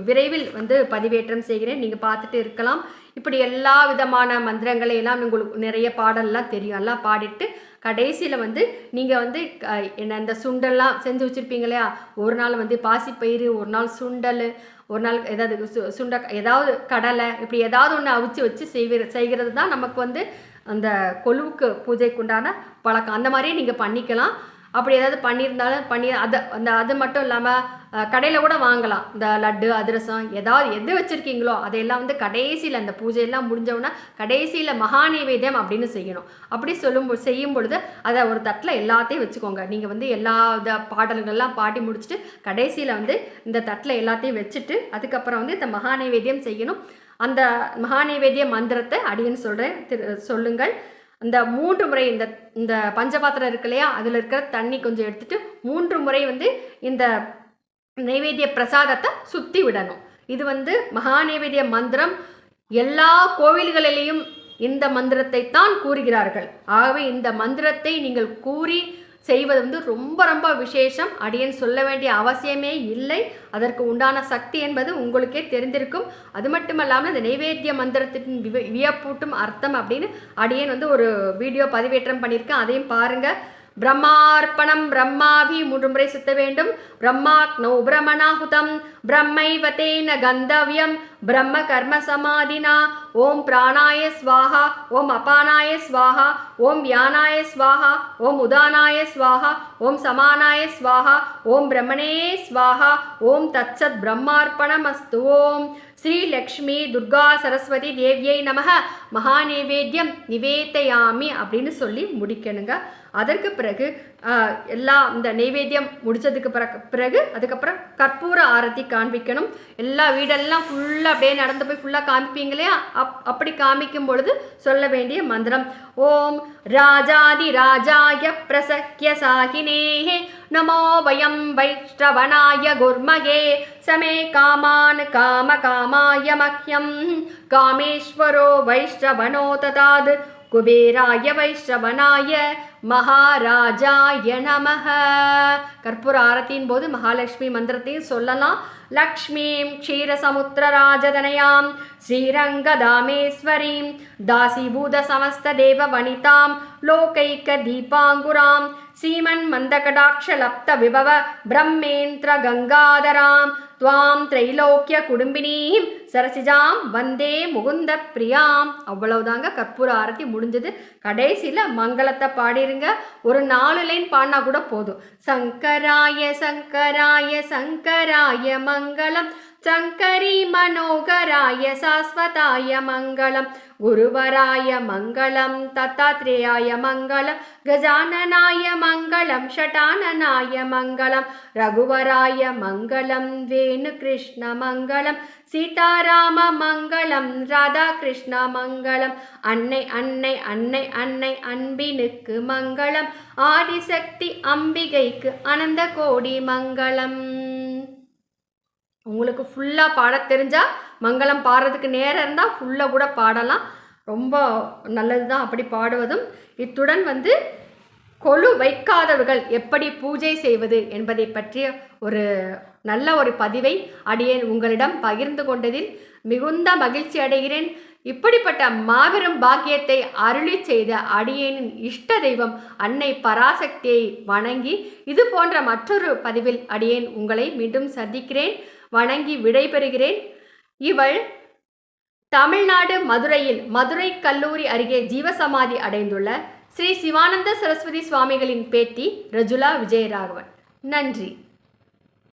விரைவில் வந்து பதிவேற்றம் செய்கிறேன். நீங்கள் பார்த்துட்டு இருக்கலாம். இப்படி எல்லா விதமான மந்திரங்களை எல்லாம் உங்களுக்கு நிறைய பாடல்லாம் தெரியும். எல்லாம் பாடிட்டு கடைசியில் வந்து நீங்கள் வந்து இந்த சுண்டல்லாம் செஞ்சு வச்சுருப்பீங்க இல்லையா, ஒரு நாள் வந்து பாசிப்பயிறு, ஒரு நாள் சுண்டல், ஒரு நாள் ஏதாவது ஏதாவது கடலை, இப்படி ஏதாவது ஒன்று அவிச்சு வச்சு செய்கிறது தான் நமக்கு வந்து அந்த கொலுவுக்கு பூஜைக்குண்டான பழக்கம். அந்த மாதிரியே நீங்கள் பண்ணிக்கலாம். அப்படி ஏதாவது பண்ணியிருந்தாலும் அது மட்டும் இல்லாமல் கடையில் கூட வாங்கலாம். இந்த லட்டு அதிரசம் எது வச்சுருக்கீங்களோ அதையெல்லாம் வந்து கடைசியில் அந்த பூஜையெல்லாம் முடிஞ்சவுன்னா கடைசியில் மகா நைவேத்தியம் அப்படின்னு செய்யணும். அப்படி செய்யும் பொழுது அதை ஒரு தட்டில் எல்லாத்தையும் வச்சுக்கோங்க. நீங்கள் வந்து எல்லா பாடல்கள்லாம் பாடி முடிச்சுட்டு கடைசியில் வந்து இந்த தட்டில் எல்லாத்தையும் வச்சுட்டு அதுக்கப்புறம் வந்து இந்த மகா நைவேத்தியம் செய்யணும். அந்த மகா நைவேத்திய மந்திரத்தை அடியேன்னு சொல்லுங்கள். இந்த 3 முறை இந்த பஞ்சபாத்திரம் இருக்கு இல்லையா, அதில் இருக்கிற தண்ணி கொஞ்சம் எடுத்துட்டு 3 முறை வந்து இந்த நைவேத்திய பிரசாதத்தை சுற்றி விடணும். இது வந்து மகா நைவேத்திய மந்திரம். எல்லா கோவில்களிலேயும் இந்த மந்திரத்தை தான் கூறுகிறார்கள். ஆகவே இந்த மந்திரத்தை நீங்கள் கூறி செய்வது வந்து ரொம்ப ரொம்ப விசேஷம். அடியேன் சொல்ல வேண்டிய அவசியமே இல்லை. அதற்கு உண்டான சக்தி என்பது உங்களுக்கே தெரிந்திருக்கும். அது மட்டுமல்லாமல் இந்த நைவேத்திய மந்திரத்தின் வியப்பூட்டும் அர்த்தம் அப்படின்னு அடியேன் வந்து ஒரு வீடியோ பதிவேற்றம் பண்ணியிருக்கேன். அதையும் பாருங்கள். பிரம்மார்ப்பணம் பிரம்மாவி 3 முறை சுத்த வேண்டும். பிரம்மாக்னோ பிரமணாஹுதம் பிரம்மைவதேன கந்தவ்யம் பிரம்ம கர்ம சமாதினா ஓம் பிராணாய ஸ்வாஹா ஓம் அபானாய ஸ்வாஹா ஓம் யானாய ஸ்வாஹா ஓம் உதானாய ஸ்வாஹா ஓம் சமானாய ஸ்வாஹா ஓம் பிரம்மணே ஸ்வாஹா ஓம் தச்சத் பிரம்மார்ப்பணம் அஸ்து. ஓம் ஸ்ரீலக்ஷ்மி துர்கா சரஸ்வதி தேவியை நமக மகாநேவேத்தியம் நிவேத்தையாமி அப்படின்னு சொல்லி முடிக்கணுங்க. அதற்கு பிறகு எல்லாம் இந்த நைவேத்தியம் முடிச்சதுக்கு பிறகு அதுக்கப்புறம் கற்பூர ஆரத்தி காண்பிக்கணும். எல்லா வீடெல்லாம் ஃபுல்லாக அப்படியே நடந்து போய் ஃபுல்லாக காமிப்பீங்க இல்லையா? அப்படி காமிக்கும் பொழுது சொல்ல வேண்டிய மந்திரம் ஓம் ராஜாதி ராஜாய பிரசக்கிய சாகினேஹே நமோ வயம் வைஷ்ணவனாய குர்மகே சமே காமான் காம காமாய மஹ்யம் காமேஸ்வரோ வைஷ்ணவனோ ததாத் குபேராய வைஷ்ணவனாய மகாராஜாய நமஹ. கற்பூர ஆரத்தியின் போது மகாலட்சுமி மந்திரத்தையும் சொல்லலாம். லக்ஷ்மீம் க்ஷீரசமுத்திரராஜதனயாம் ஸ்ரீரங்கதாமேஸ்வரீம் தாசிபூத சமஸ்த தேவ வனிதாம் லோகைக்க தீபாங்குராம் ஸ்ரீமன் மந்தகடாட்சலப்த விபவ பிரம்மேந்திர கங்காதராம் துவாம் திரைலோக்கிய குடும்பினீம் சரசிஜாம் வந்தே முகுந்த பிரியாம். அவ்வளவுதாங்க கற்பூர ஆரத்தி முடிஞ்சது. கடைசியில் மங்களத்தை பாடிருங்க. ஒரு 4 லைன் பாடினா கூட போதும். சங்கராய சங்கராய சங்கராய மங்களம் சங்கரி மனோகராய சாஸ்வதாய மங்களம் குருவராய மங்களம் தத்தாத்ரேயாய மங்களம் கஜானனாய மங்களம் ஷடானனாய மங்களம் ரகுவராய மங்களம் வேணு கிருஷ்ண மங்களம் சீதாராம மங்களம் ராதா கிருஷ்ண மங்களம் அன்னை அன்னை அன்னை அன்னை அன்பினுக்கு மங்களம் ஆதிசக்தி அம்பிகைக்கு அனந்த கோடி மங்களம். உங்களுக்கு ஃபுல்லாக பாட தெரிஞ்சால் மங்களம் பாடுறதுக்கு நேரம் இருந்தால் ஃபுல்லாக கூட பாடலாம். ரொம்ப நல்லது தான் அப்படி பாடுவதும். இத்துடன் கொலு வைக்காதவர்கள் எப்படி பூஜை செய்வது என்பதை பற்றிய ஒரு நல்ல ஒரு பதிவை அடியேன் உங்களிடம் பகிர்ந்து கொண்டதில் மிகுந்த மகிழ்ச்சி அடைகிறேன். இப்படிப்பட்ட மாபெரும் பாக்கியத்தை அருளி செய்த அடியேனின் இஷ்ட தெய்வம் அன்னை பராசக்தியை வணங்கி இது போன்ற மற்றொரு பதிவில் அடியேன் உங்களை மீண்டும் சந்திக்கிறேன். வணங்கி விடைபெறுகிறேன். இவள் தமிழ்நாடு மதுரையில் மதுரை கல்லூரி அருகே ஜீவசமாதி அடைந்துள்ள ஸ்ரீ சிவானந்த சரஸ்வதி சுவாமிகளின் பேத்தி ரஜுலா விஜயராகவன். நன்றி.